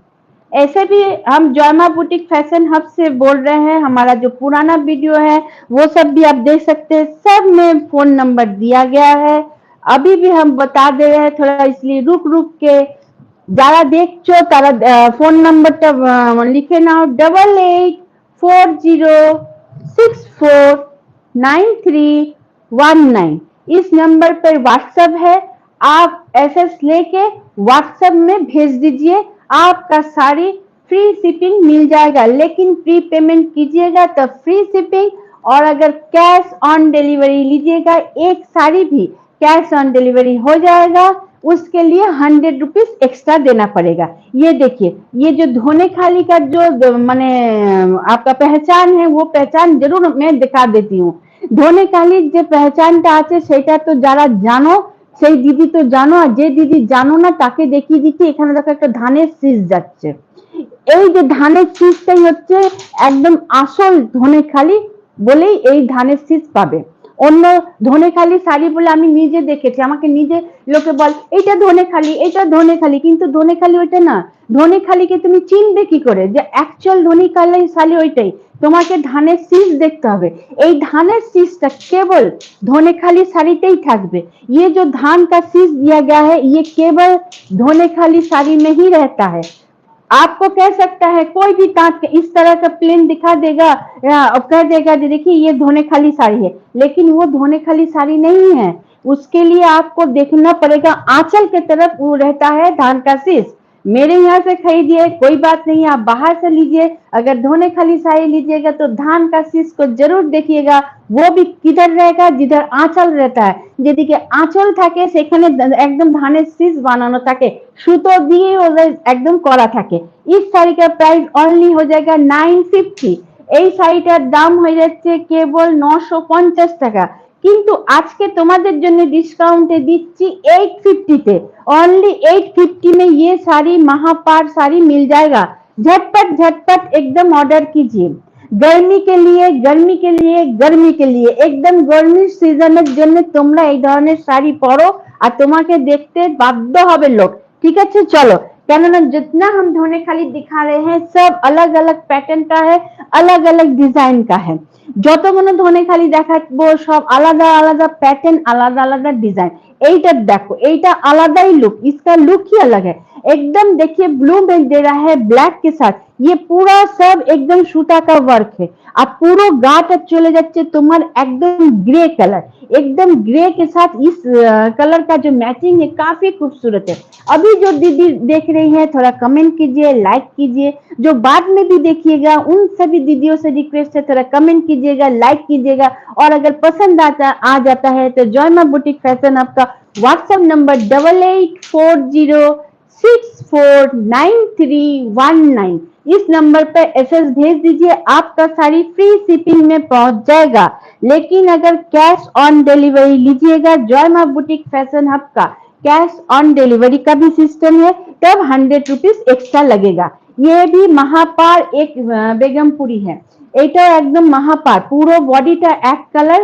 ऐसे भी हम जॉयमा बुटीक फैशन हब से बोल रहे हैं, हमारा जो पुराना वीडियो है वो सब भी आप देख सकते हैं, सब में फोन नंबर दिया गया है। अभी भी हम बता दे रहे हैं थोड़ा, इसलिए रुक रुक के যারা দেখছো তারা ফোন নাম্বারটা লিখে নাও 8840649319। इस नंबर पर व्हाट्सएप है, आप एसएस लेके व्हाट्सएप में भेज दीजिए, आपका साड़ी फ्री शिपिंग मिल जाएगा, लेकिन प्री पेमेंट कीजिएगा तब फ्री शिपिंग। और अगर कैश ऑन डिलीवरी लीजिएगा एक साड़ी भी कैश ऑन डिलीवरी हो जाएगा, उसके लिए 100 रुपीज एक्स्ट्रा देना पड़ेगा। ये देखिए ये जो धोने खाली का जो माने आपका पहचान है वो पहचान जरूर मैं दिखा देती हूँ। धोने खाली जो पहचानটা আছে সেটা তো যারা জানো সেই দিদি তো জানো, আর যে দিদি জানো না তাকে দেখিয়ে দিচ্ছি। এখানে দেখো একটা ধানের শীষ যাচ্ছে, এই যে ধানের শীষটাই হচ্ছে একদম আসল ধনে খালি বলেই এই ধানের শীষ পাবে। অন্য ধনে খালি শাড়ি বলে আমি নিজে দেখেছি, আমাকে নিজে লোকে বল এটা ধনে খালি, এটা ধনে খালি, কিন্তু ধনে খালি ওইটা না। ধনে খালিকে তুমি চিনবে কি করে যে অ্যাকচুয়াল ধনে খালি শাড়ি ওইটাই? তোমাকে ধানের শীষ দেখতে হবে, এই ধানের শীষটা কেবল ধনে খালি শাড়িতেই থাকবে। ये जो धान का शीश दिया गया है ये केवल धोने खाली साड़ी में ही रहता है। आपको कह सकता है कोई भी तांत इस तरह का प्लेन दिखा देगा और कह देगा देखिए ये धोने खाली साड़ी है, लेकिन वो धोने खाली साड़ी नहीं है। उसके लिए आपको देखना पड़ेगा आंचल के तरफ वो रहता है धान का शीश। मेरे यहाँ से खरीदिए कोई बात नहीं, आप बाहर से लीजिए। अगर धोने खाली साड़ी लीजिएगा तो धान का शीश को जरूर देखिएगा, वो भी किधर रहेगा जिधर आंचल रहता है। যেদিকে আঁচল থাকে সেখানে একদম ধানের শীষ বানানো থাকে, সুতো দিয়ে ওদের একদম করা থাকে। इस साड़ी का प्राइस ओनली हो जाएगा 950। এই শাড়িটার দাম হয়ে যাচ্ছে কেবল 950 টাকা, কিন্তু আজকে তোমাদের জন্য ডিসকাউন্টে দিচ্ছি 850 তে। ओनली 850 में ये साड़ी महापार साड़ी मिल जाएगा। झटपट झटपट एकदम ऑर्डर कीजिए। गर्मी के लिए गर्मी के लिए गर्मी के लिए एकदम गर्मी সিজনের জন্য তোমরা এই ধরনের শাড়ি পরো আর তোমাকে দেখতে বাধ্য হবে লোক, ঠিক আছে। চলো কেননা जितना हम धोने खाली दिखा रहे हैं सब अलग अलग पैटर्न का है, अलग अलग डिजाइन का है। যতগুলো ধনে খালি দেখাবো সব আলাদা আলাদা पैटर्न, আলাদা আলাদা डिजाइन। এইটা দেখো, এইটা আলাদাই लुक, इसका लुक ही अलग है। एकदम देखिए ब्लू में दे रहा है ब्लैक के साथ, ये पूरा सब एकदम सूता का वर्क है। अब पूरा गाटा चले যাচ্ছে তোমার एकदम ग्रे कलर, एकदम ग्रे के साथ इस कलर का जो मैचिंग है काफी खूबसूरत है। अभी जो दीदी देख रही है थोड़ा कमेंट कीजिए, लाइक कीजिए। जो बाद में भी देखिएगा उन सभी दीदियों से रिक्वेस्ट है थोड़ा कमेंट कीजिएगा, लाइक कीजिएगा। और अगर पसंद आ जाता है तो जॉयमा बुटीक फैशन आपका व्हाट्सएप नंबर 8840649319, इस नंबर पर एसएस भेज दीजिए, आपका साड़ी फ्री शिपिंग में पहुंच जाएगा। लेकिन अगर कैश ऑन डिलीवरी लीजिएगा जॉयमा बुटीक फैशन हब का कैश ऑन डिलीवरी का भी सिस्टम है, तब 100 रुपीज एक्स्ट्रा लगेगा। ये भी महापार एक बेगमपुरी है, এটা একদম महापार, पूरा बॉडीটা এক कलर,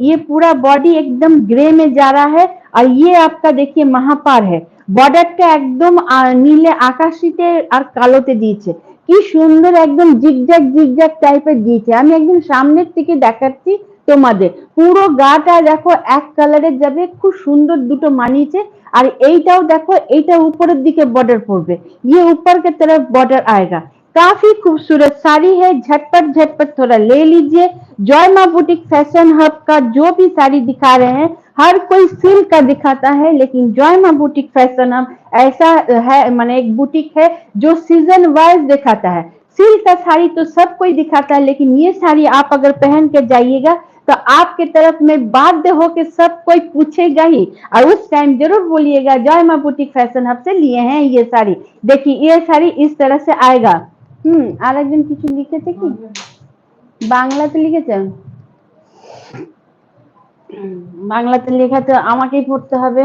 ये पूरा बॉडी एकदम ग्रे में जा रहा है। और ये आपका देखिए महापार है, বর্ডারটা একদম নীলে আকাশিতে আর কালোতে দিয়েছে, কি সুন্দর একদম জিগজ্যাগ জিগজ্যাগ টাইপের দিয়েছে। আমি একদম সামনের থেকে দেখাচ্ছি তোমাদের, পুরো গাটা দেখো এক কালারের যাবে, খুব সুন্দর দুটো মানিয়েছে। और এইটাও দেখো, এইটা ऊपरेর দিকে बॉर्डर পড়বে, ये ऊपर की तरफ बॉर्डर आएगा। काफी खूबसूरत साड़ी है, झटपट झटपट थोड़ा ले लीजिए। जॉयमा बुटीक फैशन हब का जो भी साड़ी दिखा रहे हैं हर कोई सिल्क का दिखाता है, लेकिन जॉयमा बुटीक फैशन हब ऐसा है, माने एक बुटीक है जो सीजन वाइज दिखाता है। सिल्क का साड़ी तो सब कोई दिखाता है, लेकिन ये साड़ी आप अगर पहन के जाइएगा तो आपके तरफ में बाध्य होके सब कोई पूछेगा ही, और उस टाइम जरूर बोलिएगा जॉयमा बुटीक फैशन हब से लिए हैं ये साड़ी। देखिए ये साड़ी इस तरह से आएगा। আর একজন কিছু লিখেছে কি বাংলাতে লিখেছেন? বাংলাতে লেখা তো আমাকেই পড়তে হবে।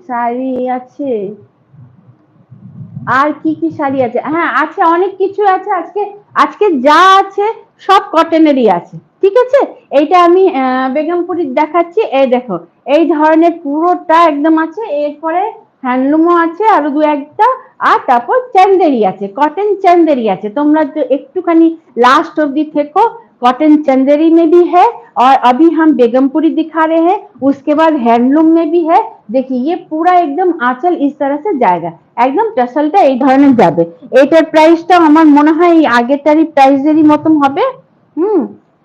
শাড়ি আছে, আর কি কি শাড়ি আছে? হ্যাঁ আছে, অনেক কিছু আছে। আজকে আজকে যা আছে সব কটনেরই আছে, ঠিক আছে। এইটা আমি বেগমপুরি দেখাচ্ছি, এই দেখো এই ধরনের পুরোটা একদম আছে। এরপরে হ্যান্ডলুমও আছে আরো দু একটা, আর তারপর চান্দেরি আছে, कॉटन चांदेरी আছে। তোমরা তো একটুখানি लास्ट অবধি থেকো। कॉटन चांदेरी में भी है, और अभी हम बेगमपुरी दिखा रहे हैं, उसके बाद हैंडलूम में भी है। देखिए ये पूरा एकदम आंचल इस तरह से जाएगा, একদম টাসেলটা এই ধরনের যাবে। এটার প্রাইসটা আমার মনে হয় এই আগেরটারই প্রাইসেরই মতন হবে।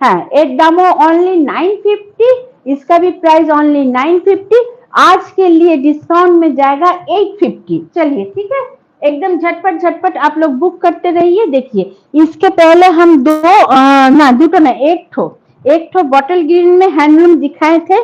হ্যাঁ, এর দামও অনলি 950, इसका भी प्राइस ऑनली 950। आज के लिए डिस्काउंट में जाएगा 850। चलिए ठीक है, एकदम झटपट झटपट आप लोग बुक करते रहिए। देखिए इसके पहले हम दुटो ना एक ठो बॉटल ग्रीन में हैंडलूम दिखाए थे,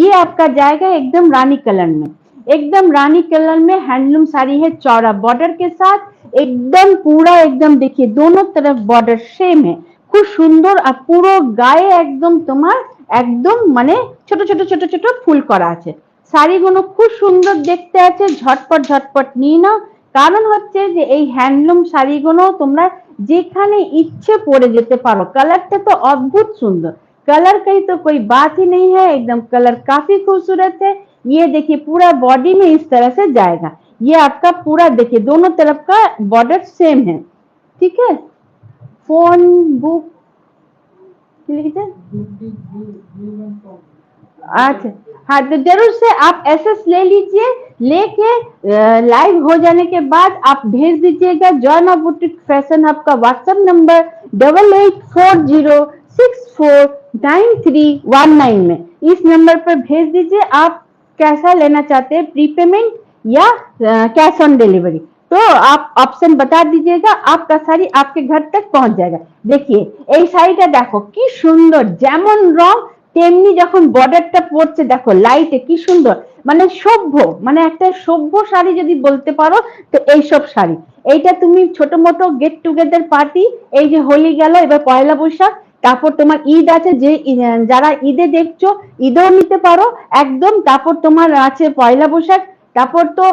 ये आपका जाएगा एकदम रानी कलर में। एकदम रानी कलर में हैंडलूम साड़ी है, चौड़ा बॉर्डर के साथ, एकदम पूरा एकदम देखिए दोनों तरफ बॉर्डर सेम है, খুব সুন্দর। আর পুরো গায়ে একদম তোমার একদম মানে ছোট ছোট ছোট ছোট ফুল করা আছে। শাড়িগুলো খুব সুন্দর দেখতে আছে, ঝটপট ঝটপট নিয়ে নাও। কারণ হচ্ছে যে এই হ্যান্ডলুম শাড়িগুলো তোমরা যেখানে ইচ্ছে পরে যেতে পারো। কালারটা তো অদ্ভুত সুন্দর, कलर की तो कोई बात ही नहीं है, एकदम कलर काफी खूबसूरत है। ये देखिए पूरा बॉडी में इस तरह से जाएगा, ये आपका पूरा देखिए दोनों तरफ का बॉर्डर सेम है, ठीक है। फोन बुक अच्छा, हाँ तो जरूर से आप एसएस ले लीजिए, लेके लाइव हो जाने के बाद आप भेज दीजिएगा जॉयमा बुटीक फैशन हब का व्हाट्सएप नंबर 8840649319 में। इस नंबर पर भेज दीजिए आप कैसा लेना चाहते हैं, प्री पेमेंट या कैश ऑन डिलीवरी। तो आप ऑप्शन बता दीजिएगा, आपका साड़ी आपके घर तक पहुंच जाएगा। देखिए এই শাড়িটা দেখো কি সুন্দর, যেমন রং তেমনি যখন বর্ডারটা পড়ছে দেখো লাইটে কি সুন্দর, মানে সভ্য, মানে একটা সভ্য শাড়ি যদি বলতে পারো তো এই সব শাড়ি। এইটা তুমি ছোট মোটো গেট টুগেদার পার্টি, এই যে হোলি গেল, এবার পয়লা বৈশাখ, তারপর তোমার ঈদ আছে, যে যারা ঈদে দেখছো ঈদেও নিতে পারো একদম। তারপর তোমার আছে পয়লা বৈশাখ, তারপর তো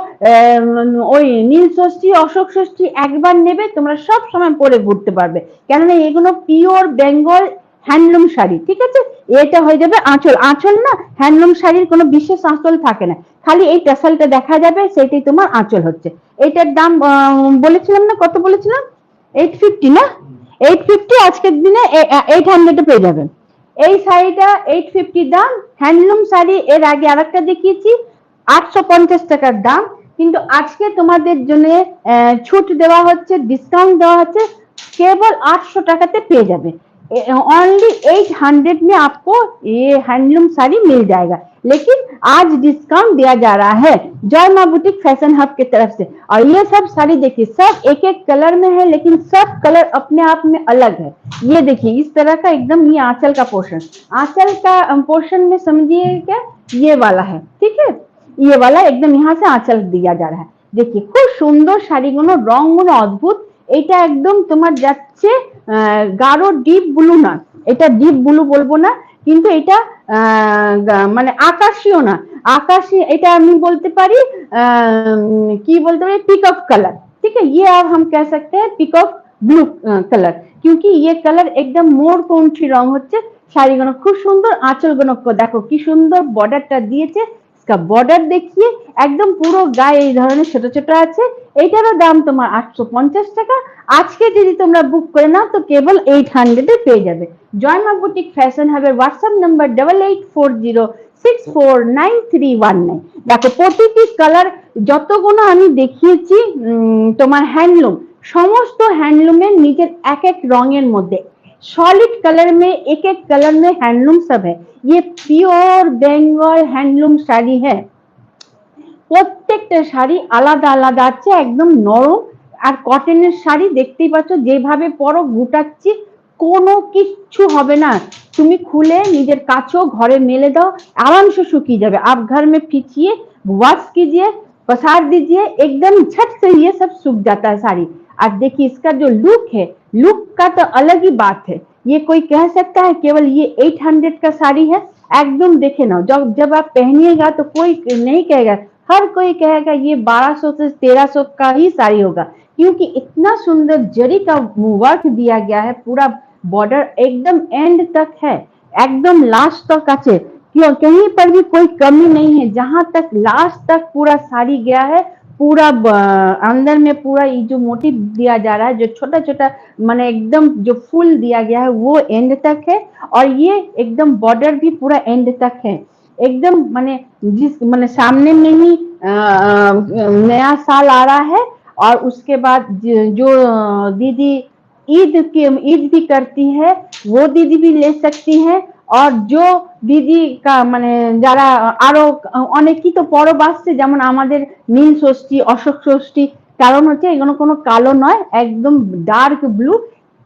ওই নীল ষষ্ঠী, অশোক ষষ্ঠী, একবার নেবে তোমরা সব সময় পরে ঘুরতে পারবে, কেননা এগুলো পিওর বেঙ্গল হ্যান্ডলুম শাড়ি, ঠিক আছে। এটা হয়ে যাবে আঁচল। আঁচল না হ্যান্ডলুম শাড়ির কোনো বিশেষ আঁচল থাকে না, খালি এই টাসালটা দেখা যাবে, সেটাই তোমার আঁচল হচ্ছে। এটার দাম বলেছিলাম না, কত বলেছিলাম, 850 না, 850 আজকের দিনে 800 পেয়ে যাবেন। এই শাড়িটা 850 দাম, হ্যান্ডলুম শাড়ি এর আগে আরেকটা দেখিয়েছি 850 টাকার দাম, কিন্তু আজকে তোমাদের জন্য छूट দেওয়া হচ্ছে, डिस्काउंट দেওয়া হচ্ছে, केवल 800 টাকাতে পেয়ে যাবে। ओनली 800 में आपको ये हैंडलूम साड़ी मिल जाएगा, लेकिन आज डिस्काउंट दिया जा रहा है जय मां बुटीक फैशन हब की तरफ से। और ये सब साड़ी देखिए सब एक एक कलर में है, लेकिन सब कलर अपने आप में अलग है। ये देखिए इस तरह का एकदम, ये आंचल का पोर्शन, आंचल का पोर्शन में समझिए क्या ये वाला है, ठीक है, ये वाला एकदम यहाँ से आंचल दिया जा रहा है। देखिए खूब सुंदर শাড়িগুলো, রংগুলো অদ্ভুত। এটা একদম তোমার যাচ্ছে গাঢ় ডিপ ব্লু না, এটা ডিপ ব্লু বলবো না, কিন্তু এটা মানে আকাশীও না, আকাশী এটা আমি বলতে পারি কি বলতে পারি পিকক कलर, ठीक है, ये अब हम कह सकते हैं पिकॉक ब्लू कलर, क्योंकि ये कलर एकदम मोर पंछी रंग হচ্ছে। শাড়িগুলো খুব সুন্দর, আঁচলগুলো দেখো কি সুন্দর বর্ডারটা দিয়েছে, इसका बॉर्डर देखिए একদম পুরো গায়ে এই ধরনের ছোট ছোট আছে। এইটারও দাম তোমার 850 টাকা। আজকে যদি তোমরা বুক করে নাও তো কেবল 800 এ পেয়ে যাবে। জয় মা বুটিক ফ্যাশন হাবের হোয়াটসঅ্যাপ নাম্বার 8840649319। দেখো প্রতিটি কালার যতগুলো আমি দেখিয়েছি তোমার হ্যান্ডলুম, সমস্ত হ্যান্ডলুমের নিজের এক এক রঙের মধ্যে सॉलिड कलर में, एक एक कलर में हैंडलूम सब है। ये प्योर बेंगल हैंडलूम শাড়ি है। প্রত্যেকটা শাড়ি আলাদা আলাদা আছে, একদম নরম। আর কটনের শাড়ি দেখতেই পাচ্ছ, যেভাবে পরো গুটাচ্ছি কোনো কিচ্ছু হবে না, তুমি খুলে নিজের কাছেও ঘরে মেলে दाओ, आराम से শুকিয়ে যাবে। आप घर में खींचिए, वॉश कीजिए, पसार दीजिए, एकदम झट से ये सब सूख जाता है साड़ी। और देखिए इसका जो लुक है, लुक का तो अलग ही बात है। ये कोई कह सकता है केवल ये 800 का साड़ी है? एकदम देखे ना, जब आप पहनिएगा तो कोई नहीं कहेगा, हर कोई कहेगा ये 1200 से 1300 का ही साड़ी होगा, क्योंकि इतना सुंदर जरी का वर्क दिया गया है। पूरा बॉर्डर एकदम एंड तक है, एकदम लास्ट तक আছে, क्यों कहीं पर भी कोई कमी नहीं है। जहां तक लास्ट तक पूरा साड़ी गया है, पूरा अंदर में पूरा ये जो मोटिव दिया जा रहा है, जो छोटा छोटा माने एकदम जो फूल दिया गया है वो एंड तक है। और ये एकदम बॉर्डर भी पूरा एंड तक है, एकदम माने जिस माने सामने में ही नया साल आ रहा है, और उसके बाद जो दीदी ईद भी करती है वो दीदी भी ले सकती है। और जो দিদি মানে যারা আরো অনেকেই তো পরব আসছে, যেমন আমাদের নীল ষষ্ঠী, অশোক ষষ্ঠী, কারণ হচ্ছে এগুলো কোনো কালো নয়, একদম ডার্ক ব্লু,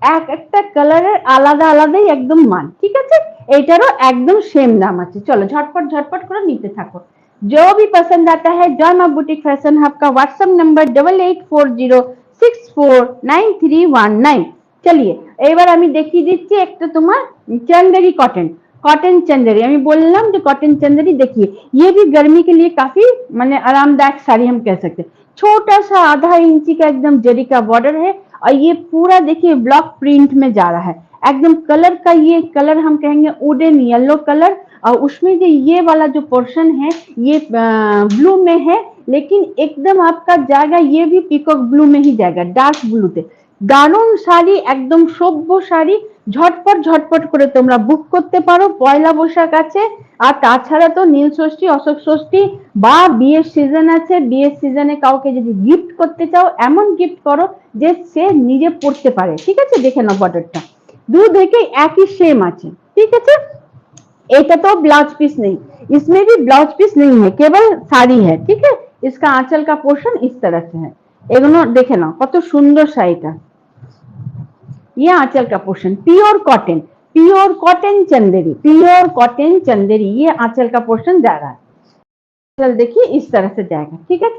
এক একটা কালারের আলাদা আলাদাই একদম মান, ঠিক আছে। এটারও একদম সেম দাম আছে। চলো ঝটপট ঝটপট করে নিতে থাকো। जो भी पसंद आता है, जय मां बुटीक फैशन हब का व्हाट्सएप नंबर 8840649319। चलिए এবার আমি দেখিয়ে দিচ্ছি একটা তোমার चंदेरी कॉटन, कॉटन चंदेरी। আমি বললাম যে कॉटन चंदेरी देखिए, ये भी गर्मी के लिए काफी माने आरामदायक साड़ी हम कह सकते हैं। छोटा सा आधा इंची का एकदम जरी का बॉर्डर है, और ये पूरा देखिए ब्लॉक प्रिंट में जा रहा है। एकदम कलर का ये कलर हम कहेंगे वुडन येलो कलर, और उसमें जो ये वाला जो पोर्शन है ये ब्लू में है, लेकिन एकदम आपका जाएगा ये भी पिकॉक ब्लू में ही जाएगा, डार्क ब्लू তে। দারুণ শাড়ি, একদম সভ্য শাড়ি, ঝটপট ঝটপট করে তোমরা বুক করতে পারো। পয়লা বৈশাখ আছে, আর তাছাড়া তো নীল ষষ্ঠী, অশোক ষষ্ঠী বা বিয়ের সিজন আছে, বিয়ের সিজনে কাউকে যদি গিফট করতে চাও, এমন গিফট করো যে সে নিজে পড়তে পারে, ঠিক আছে। দেখে নাও বর্ডারটা দু দিকে একই সেম আছে, ঠিক আছে। এটা तो ब्लाउज पीस नहीं, इसमें भी ब्लाउज पीस नहीं है, केवल साड़ी है, ठीक है। इसका आंचल का पोर्शन इस तरह से है। এগুলো দেখে নাও কত সুন্দর শাড়িটা। ये आंचल का portion pure cotton Chanderi, pure cotton Chanderi, ये आंचल का पोर्शन जा रहा है। चल देखिए इस तरह से जाएगा, ठीक है।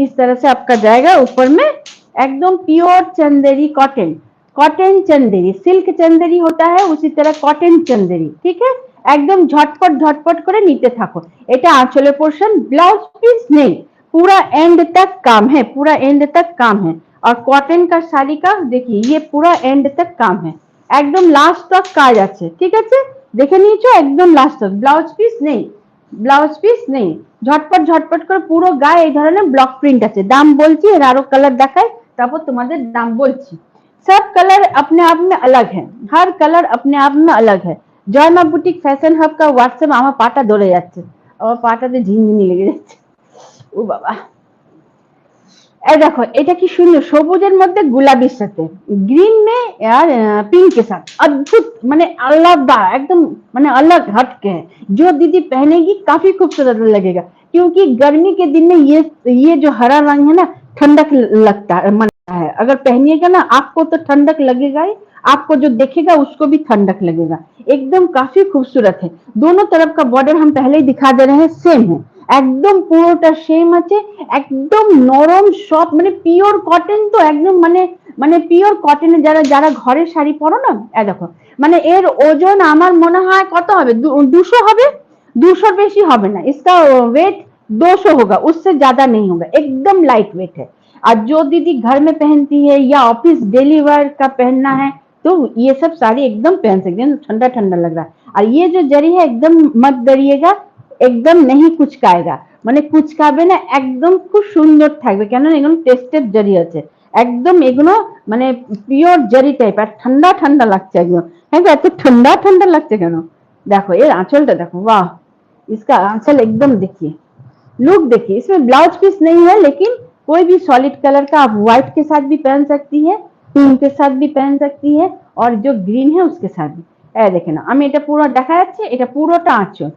इस तरह से आपका जाएगा ऊपर में एकदम pure Chanderi cotton, cotton Chanderi, silk Chanderi होता है उसी तरह कॉटन चंदेरी, ठीक है। एकदम झटपट झटपट করে নিতে থাকো। এটা আঁচলের পোর্শন, ব্লাউজ পিস নেই, पूरा एंड तक काम है, पूरा एंड तक काम है। और कॉटन का साड़ी का देखिए ये पूरा एंड तक काम है, एकदम लास्ट तक কাজ আছে, ঠিক আছে। দেখে নিয়েছো একদম লাস্ট। ব্লাউজ পিস নেই, ব্লাউজ পিস নেই, ঝটপট ঝটপট করে পুরো গায়ে এই ধরনের ব্লক প্রিন্ট আছে। দাম বলছি, এর আরো কালার দেখাই, তারপর তোমাদের দাম বলছি। सब कलर अपने आप में अलग है, हर कलर अपने आप में अलग है। জয় মা বুটিক ফ্যাশন হাব কা হোয়াটসঅ্যাপ, আমার পাটা ধরে যাচ্ছে, আমার পাটাতে ঝিনঝিনি লেগে যাচ্ছে, ও বাবা। এই দেখো এটা কি সুন্দর, সবুজের মধ্যে গুলাবির সাথে, ग्रीन में यार पिंक के साथ, अद्भुत माने आलादा एकदम, माने अलग हटके है। जो दीदी पहनेगी काफी खूबसूरत लगेगा, क्योंकि गर्मी के दिन में ये जो हरा रंग है ना, ठंडक लगता है। अगर पहनिएगा ना आपको तो ठंडक लगेगा ही, आपको जो देखेगा उसको भी ठंडक लगेगा। एकदम काफी खूबसूरत है। दोनों तरफ का बॉर्डर हम पहले ही दिखा दे रहे हैं, सेम है, একদম পুরোটা সেম আছে, একদম নরম সফট, মানে পিওর কটন। তো একদম মানে মানে পিওর কটনে যারা যারা ঘরের শাড়ি পরো না, দেখো মানে এর ওজন আমার মনে হয় কত হবে, 200 হবে, 200 বেশি হবে না। इसका वेट 200 होगा, उससे ज्यादा नहीं होगा, एकदम लाइट वेट है। और जो दीदी घर में पहनती है या ऑफिस डेली वेयर का पहनना है, तो ये सब साड़ी एकदम पहन सकते हैं, ठंडा ठंडा लग रहा है। और ये जो जरी है एकदम मत डरिएगा, একদম নেহি কুচকায়গা, মানে কুচকাবে না, একদম খুব সুন্দর থাকবে, কেন এগুলো টেস্টেড জারি আছে, একদম এগুলো মানে পিওর জারি টাইপ। আর ঠান্ডা ঠান্ডা লাগছে একদম, হ্যাঁ এত ঠান্ডা ঠান্ডা লাগছে কেন। देखो ये आंचलটা देखो, वाह, इसका आंचल एकदम देखिए, लुक देखिए। इसमें ब्लाउज पीस नहीं है, लेकिन कोई भी सॉलिड कलर का आप व्हाइट के साथ भी पहन सकती है, पिंक के साथ भी पहन सकती है, और जो ग्रीन है उसके साथ भी। देखे ना আমি এটা পুরো দেখা যাচ্ছে, এটা পুরোটা আঁচল,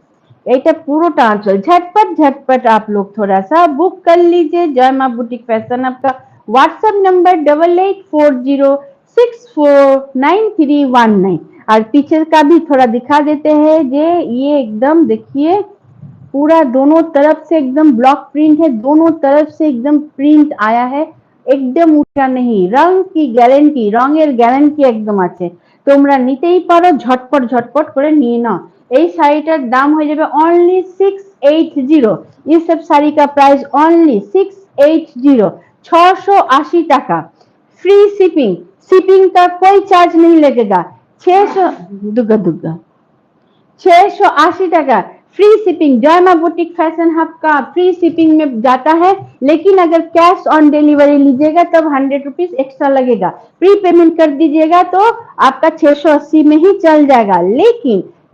এটা পুরোটা আঁচল। झटपट झटपट आप लोग थोड़ा सा बुक कर लीजिए। जय माँ बुटीक फैशन आपका व्हाट्सएप नंबर 8840649319। और पीछे का भी थोड़ा दिखा देते हैं, ये एकदम देखिए पूरा दोनों तरफ से एकदम ब्लॉक प्रिंट है, दोनों तरफ से एकदम प्रिंट आया है, एकदम उठा नहीं, रंग की গ্যারান্টি, রঙের গ্যারান্টি একদম আছে। তোমরা নিতেই পারো, ঝটপট ঝটপট করে নিয়ে নাও। এই শাড়িটার দাম হয়ে যাবে অনলি 680। ये सब साड़ी का प्राइस ओनली 680, 680 টাকা। फ्री शिपिंग, शिपिंग का कोई चार्ज नहीं लगेगा। 600 दुग्गा दुग्गा 680 টাকা फ्री शिपिंग। जय माँ बुटीक फैशन हब का फ्री शिपिंग में जाता है, लेकिन अगर कैश ऑन डिलीवरी लीजिएगा तब 100 रुपीज एक्स्ट्रा लगेगा। प्री पेमेंट कर दीजिएगा तो आपका 680 में ही चल जाएगा।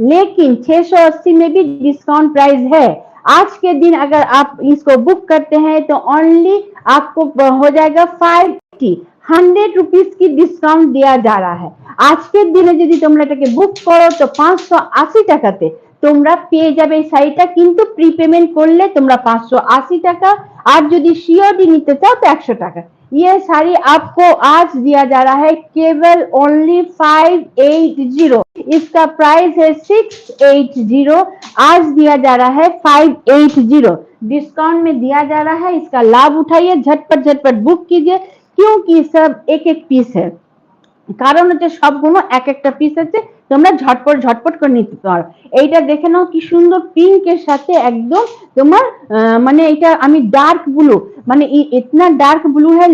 लेकिन 680 में भी डिस्काउंट प्राइस है। आज के दिन अगर आप इसको बुक करते हैं तो ओनली आपको हो जाएगा 100 रुपीज की डिस्काउंट दिया जा रहा है। আজকের দিনে যদি তোমরা এটাকে বুক করো তো 580 টাকাতে তোমরা পেয়ে যাবে এই শাড়িটা, কিন্তু প্রি পেমেন্ট করলে তোমরা 580 টাকা, আর যদি সিওডি নিতে চাও তো 100 টাকা। ये साड़ी आपको आज दिया जा रहा है केवल ओनली 580। इसका प्राइस है 680, आज दिया जा रहा है 580, डिस्काउंट में दिया जा रहा है। इसका लाभ उठाइए, झटपट झटपट बुक कीजिए, क्योंकि सब एक एक पीस है, কারণ হচ্ছে সবগুলো এক একটা পিস আছে, তোমরা ঝটপট ঝটপট করে নিতে পারো। এইটা দেখে নাও কি সুন্দর পিঙ্কের সাথে একদম তোমার মানে এটা আমি ডার্ক ব্লু, মানে इतना डार्क ब्लू है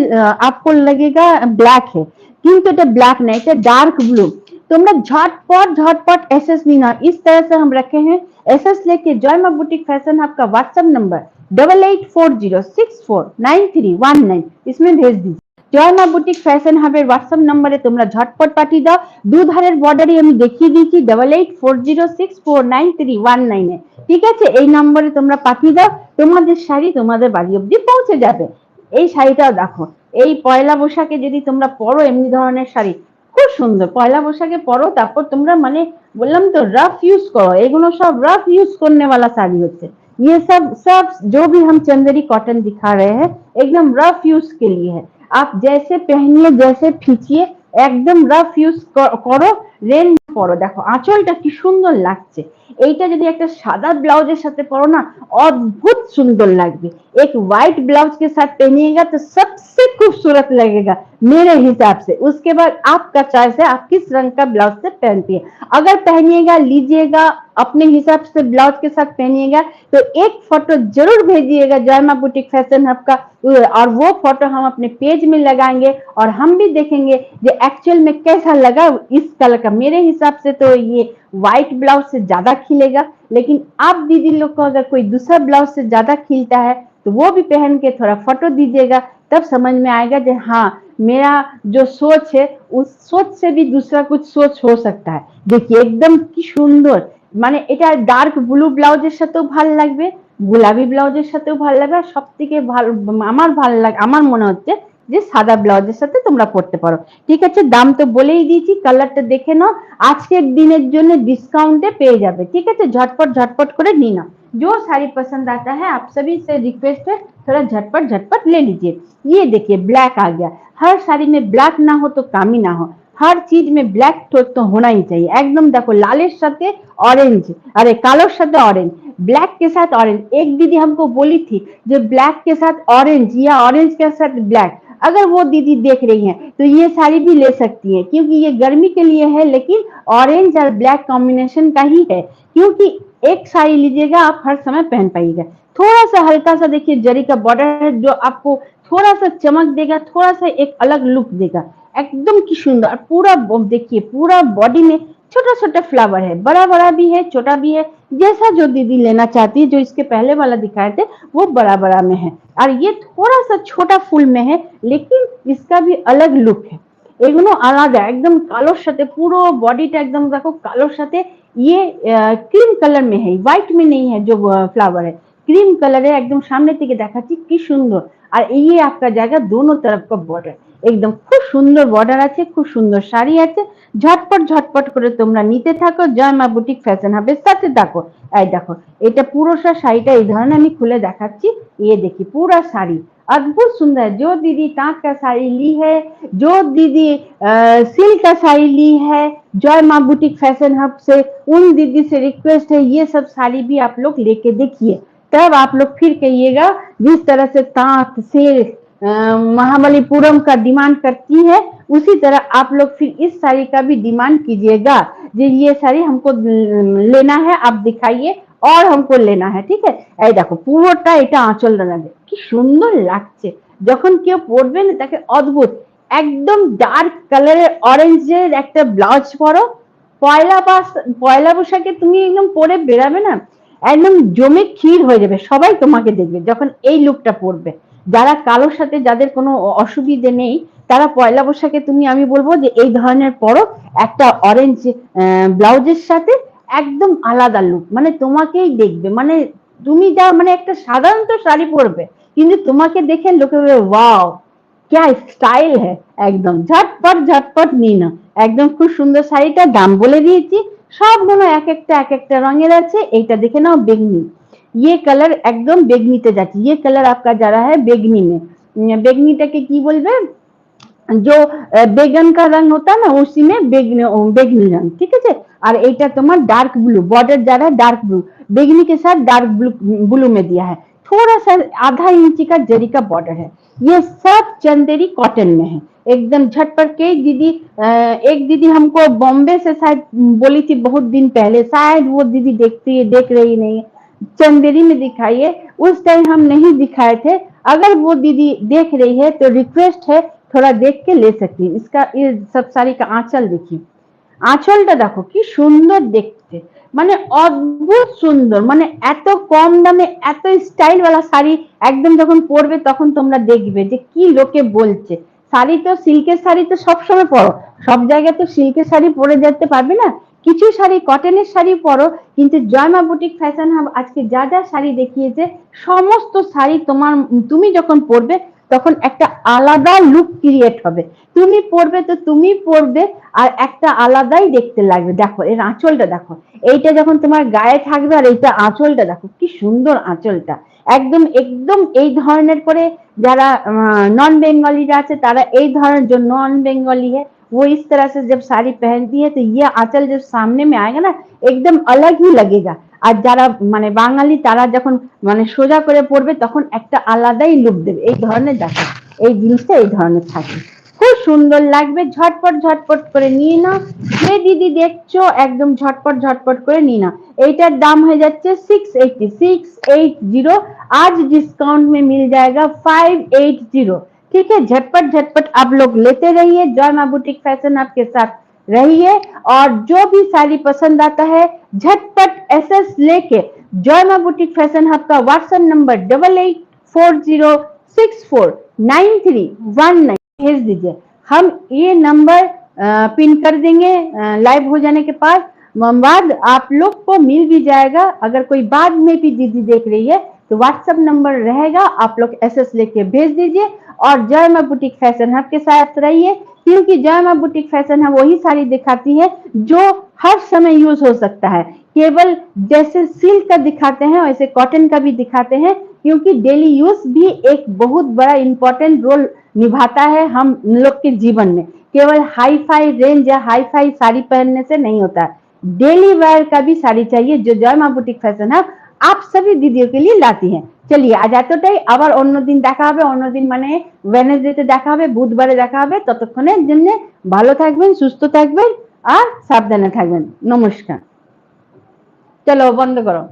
आपको लगेगा ब्लैक है, কিন্তু এটা ब्लैक नहीं, এটা डार्क ब्लू। তোমরা ঝটপট ঝটপट एसएस लेना। इस तरह से हम रखे हैं एसएस लेके जय माँ बुटीक फैशन आपका व्हाट्सएप नंबर 8840649319, इसमें भेज दीजिए। জয় মা বুটিক ফ্যাশন হাবের হোয়াটসঅ্যাপ নম্বরে তোমরা ঝটপট পাঠিয়ে দাও। দুধারের বর্ডারই আমি দেখিয়ে দিয়েছি 8840649319 ঠিক আছে, এই নম্বরে তোমরা পাঠিয়ে দাও, তোমাদের শাড়ি তোমাদের বাড়ি অবধি পৌঁছে যাবে। এই শাড়িটাও দেখো, এই পয়লা বৈশাখে যদি তোমরা পরো এমনি ধরনের শাড়ি, খুব সুন্দর। পয়লা বৈশাখে পরো, তারপর তোমরা মানে বললাম তো रफ यूज करो, এগুলো সব रफ यूज करने वाला साड़ी হচ্ছে। ये सब सब जो भी हम चंदेरी कॉटन दिखा रहे हैं एकदम रफ यूज के लिए है। आप जैसे पहनिए, जैसे खींचिए, एकदम रफ यूज करो, रेन পরো। দেখো আঁচলটা কি সুন্দর লাগছে, এইটা যদি একটা সাদা ব্লাউজের সাথে পরো না অদ্ভুত সুন্দর লাগবে। एक व्हाइट ब्लाउज के साथ पहनिएगा तो सबसे खूबसूरत लगेगा मेरे हिसाब से। उसके बाद आपका चॉइस है, आप किस रंग का ब्लाउज से पहनती है। अगर पहनिएगा, लीजिएगा, अपने हिसाब से ब्लाउज के साथ पहनिएगा तो एक फोटो जरूर भेजिएगा जय माँ बुटीक फैशन हब का, और वो फोटो हम अपने पेज में लगाएंगे और हम भी देखेंगे जो एक्चुअल में कैसा लगा इस कलर का। मेरे हिसाब से तो ये व्हाइट ब्लाउज से ज्यादा खिलेगा। लेकिन आप दीदी लोग को अगर कोई दूसरा ब्लाउज से ज्यादा खिलता है तो वो भी पहन के थोड़ा फोटो दीजिएगा, तब समझ में आएगा कि हाँ मेरा जो सोच है उस सोच से भी दूसरा कुछ सोच हो सकता है। देखिए एकदम কি সুন্দর, মানে এটা ডার্ক ব্লু ব্লাউজের সাথেও ভালো লাগবে, গোলাপি ব্লাউজের সাথেও ভালো লাগবে, আর সব থেকে ভালো আমার ভালো লাগে আমার মনে হচ্ছে যে সাদা ব্লাউজের সাথে তোমরা পড়তে পারো। ঠিক আছে, দাম তো বলেই দিয়েছি, কালারটা দেখে নাও, আজকের দিনের জন্য ডিসকাউंटे পেয়ে যাবে। ঠিক আছে, झटपट झटपट করে নিয়ে নাও। जो साड़ी पसंद आता है आप सभी से रिक्वेस्ट है थोड़ा झटपट झटपट ले लीजिए। ये देखिए ब्लैक आ गया, हर साड़ी में ब्लैक ना हो तो काम ही ना हो, हर चीज में ब्लैक तो होना ही चाहिए। एकदम देखो लालेर साथे ऑरेंज, अरे कालोर साथे ऑरेंज, ब्लैक के साथ ऑरेंज। एक दीदी हमको बोली थी जो ब्लैक के साथ ऑरेंज या ऑरेंज के साथ ब्लैक, अगर वो दीदी देख रही हैं तो ये साड़ी भी ले सकती हैं, क्योंकि ये गर्मी के लिए है लेकिन ऑरेंज और ब्लैक कॉम्बिनेशन का ही है। क्योंकि एक साड़ी लीजिएगा आप हर समय पहन पाइएगा। थोड़ा सा हल्का सा देखिए जरी का बॉर्डर है जो आपको थोड़ा सा चमक देगा, थोड़ा सा एक अलग लुक देगा। एकदम की सुंदर, पूरा देखिए पूरा बॉडी में छोटा छोटा फ्लावर है, बड़ा बड़ा भी है छोटा भी है, जैसा जो दीदी लेना चाहती है। जो इसके पहले वाला दिखाए थे वो बड़ा बड़ा में है, और ये थोड़ा सा छोटा फुल में है, लेकिन इसका भी अलग लुक है। এগুলো আলাদা একদম কালোর সাথে, পুরো বডিটা একদম দেখো কালোর সাথে। ये क्रीम कलर में है, व्हाइट में नहीं है जो फ्लावर है, क्रीम कलर है। एकदम सामने থেকে দেখাচ্ছি কি সুন্দর। আর ये आपका जाएगा दोनों तरफ का बॉर्डर, একদম খুব সুন্দর বর্ডার আছে, খুব সুন্দর শাড়ি আছে। ঝটপট ঝটপট করে তোমরা নিতে থাকো, জয় মা বুটিক ফ্যাশন হাবের সাথে থাকো। এই দেখো এটা পুরোটা শাড়িটা এই ধরনের আমি খুলে দেখাচ্ছি। ये देखिए पूरा साड़ी अद्भुत सुंदर। जो दीदी तांत का साड़ी ली है, जो दीदी सिल्क का साड़ी ली है जय माँ बुटीक फैशन हब से, उन दीदी से रिक्वेस्ट है ये सब साड़ी भी आप लोग लेके देखिए, तब आप लोग फिर कहिएगा। जिस तरह से तांत सिल्क महाबलीपुरम का डिमांड करती है, उसी तरह आप लोग फिर इस साड़ी का भी डिमांड कीजिएगा। ये साड़ी हमको लेना है, आप दिखाइए और हमको लेना है। ঠিক আছে, এই দেখো পুরোটা এটা আঁচলটা লাগে কি সুন্দর লাগছে, যখন কেউ পরবে না তাকে অদ্ভুত। একদম ডার্ক কালারের অরেঞ্জের একটা ব্লাউজ পরো, পয়লা বৈশাখে তুমি একদম পরে বেরাবে না, একদম জমে ক্ষীর হয়ে যাবে, সবাই তোমাকে দেখবে যখন এই লুকটা পরবে। যারা কালোর সাথে যাদের কোনো অসুবিধে নেই তারা পয়লা বৈশাখে তুমি আমি বলবো যে এই ধরনের পরো, একটা অরেঞ্জ ব্লাউজের সাথে একদম আলাদা লুক, মানে তোমাকেই দেখবে, মানে তুমি যা মানে একটা সাধারণ তো শাড়ি পরবে কিন্তু তোমাকে দেখে লোকে বলবে ওয়াও क्या স্টাইল है। একদম ঝটপট ঝটপট নিয়ে নাও, একদম খুব সুন্দর শাড়িটা। দাম বলে দিয়েছি, সবগুলো এক একটা রঙের আছে। এইটা দেখে নাও বেগনি, ये कलर एकदम बेगनीते जाती, ये कलर आपका जा रहा है बेगनी में। बेगनीटाके की बोलबे, जो बेगन का रंग होता है ना उसी में बेगनी रंग। ठीक है, और এইটা তোমার डार्क ब्लू बॉर्डर जा रहा है, डार्क ब्लू बेगनी के साथ डार्क ब्लू में दिया है, थोड़ा सा आधा इंची का जरी का बॉर्डर है। ये सब चंदेरी कॉटन में है, एकदम झटपट के। दीदी एक दीदी हमको बॉम्बे से शायद बोली थी बहुत दिन पहले, शायद वो दीदी देख रही नहीं है, चंदेरी में दिखाइए। उस टाइम हम नहीं दिखाए थे, अगर वो दीदी देख रही है तो रिक्वेस्ट है थोड़ा देख के ले सकती है। इसका ये सब साड़ी का आंचल देखिए, আঁচলটা দেখো কি সুন্দর দেখতে, মানে অদ্ভুত সুন্দর, মানে এত কম দামে এত স্টাইল वाला শাড়ি একদম যখন পরবে তখন তোমরা দেখবে যে কি লোকে বলছে। শাড়ি তো সিল্কের শাড়ি তো সব সময় পরো, সব জায়গায় তো সিল্কের শাড়ি পরে যেতে পারবে না, কিছু শাড়ি কটনের শাড়ি পরো। কিন্তু জয়মা বুটিক ফ্যাশন হাব আজকে যা যা শাড়ি দেখিয়েছে সমস্ত শাড়ি তুমি যখন পরবে তখন একটা আলাদা লুক ক্রিয়েট হবে, তুমি পরবে তো তুমি পরবে আর একটা আলাদাই দেখতে লাগবে। দেখো এর আঁচলটা দেখো, এইটা যখন তোমার গায়ে থাকবে আর এইটা আঁচলটা দেখো কি সুন্দর আঁচলটা। একদম একদম এই ধরনের করে যারা नॉन बेंगोली আছে তারা এই ধরনের, जो नॉन बेंगोली है वो इस तरह से जब साड़ी पहनती है तो ये आंचल जब सामने में आएगा ना एकदम अलग ही लगेगा। আর যারা মানে বাঙালি তারা যখন মানে সোজা করে পড়বে তখন একটা আলাদাই লুক দেবে। এই ধরনের দেখো এই জিনিসটা এই ধরনের থাকে, খুব সুন্দর লাগবে। ঝটপট ঝটপট করে নিয়ে নাও, যে দিদি দেখছো একদম ঝটপট ঝটপট করে নিয়ে নাও। এইটার দাম হয়ে যাচ্ছে 680, आज डिस्काउंट में मिल जाएगा 580। ठीक है, झटपट झटपट आप लोग लेते रहिए, जय मां बुटीक फैशन आपके साथ रहिए। और जो भी साड़ी पसंद आता है झटपट एसएस लेके जय मां बुटीक फैशन हब का व्हाट्सएप नंबर 8840649319 भेज दीजिए। हम ये नंबर पिन कर देंगे लाइव हो जाने के बाद आप लोग को मिल भी जाएगा। अगर कोई बाद में भी दीदी देख रही है तो व्हाट्सएप नंबर रहेगा, आप लोग एसएस लेके भेज दीजिए और जय मां बुटीक फैशन हब के साथ रहिए, क्योंकि जय मां बुटीक फैशन हब वही साड़ी दिखाती है जो हर समय यूज हो सकता है। केवल जैसे सिल्क का दिखाते हैं वैसे कॉटन का भी दिखाते हैं, क्योंकि डेली यूज भी एक बहुत बड़ा इंपॉर्टेंट रोल निभाता है हम लोग के जीवन में। केवल हाई फाई रेंज या हाई फाई साड़ी पहनने से नहीं होता, डेली वेयर का भी साड़ी चाहिए जो जय मां बुटीक फैशन हब आप सभी दीदियों के लिए लाती हैं। চলিয়ে আজ এতটাই, আবার অন্যদিন দেখা হবে, অন্যদিন মানে ওয়েডনেসডেতে দেখা হবে, বুধবারে দেখা হবে। ততক্ষণের জন্য ভালো থাকবেন, সুস্থ থাকবেন আর সাবধানে থাকবেন। নমস্কার। চলো বন্ধ করো।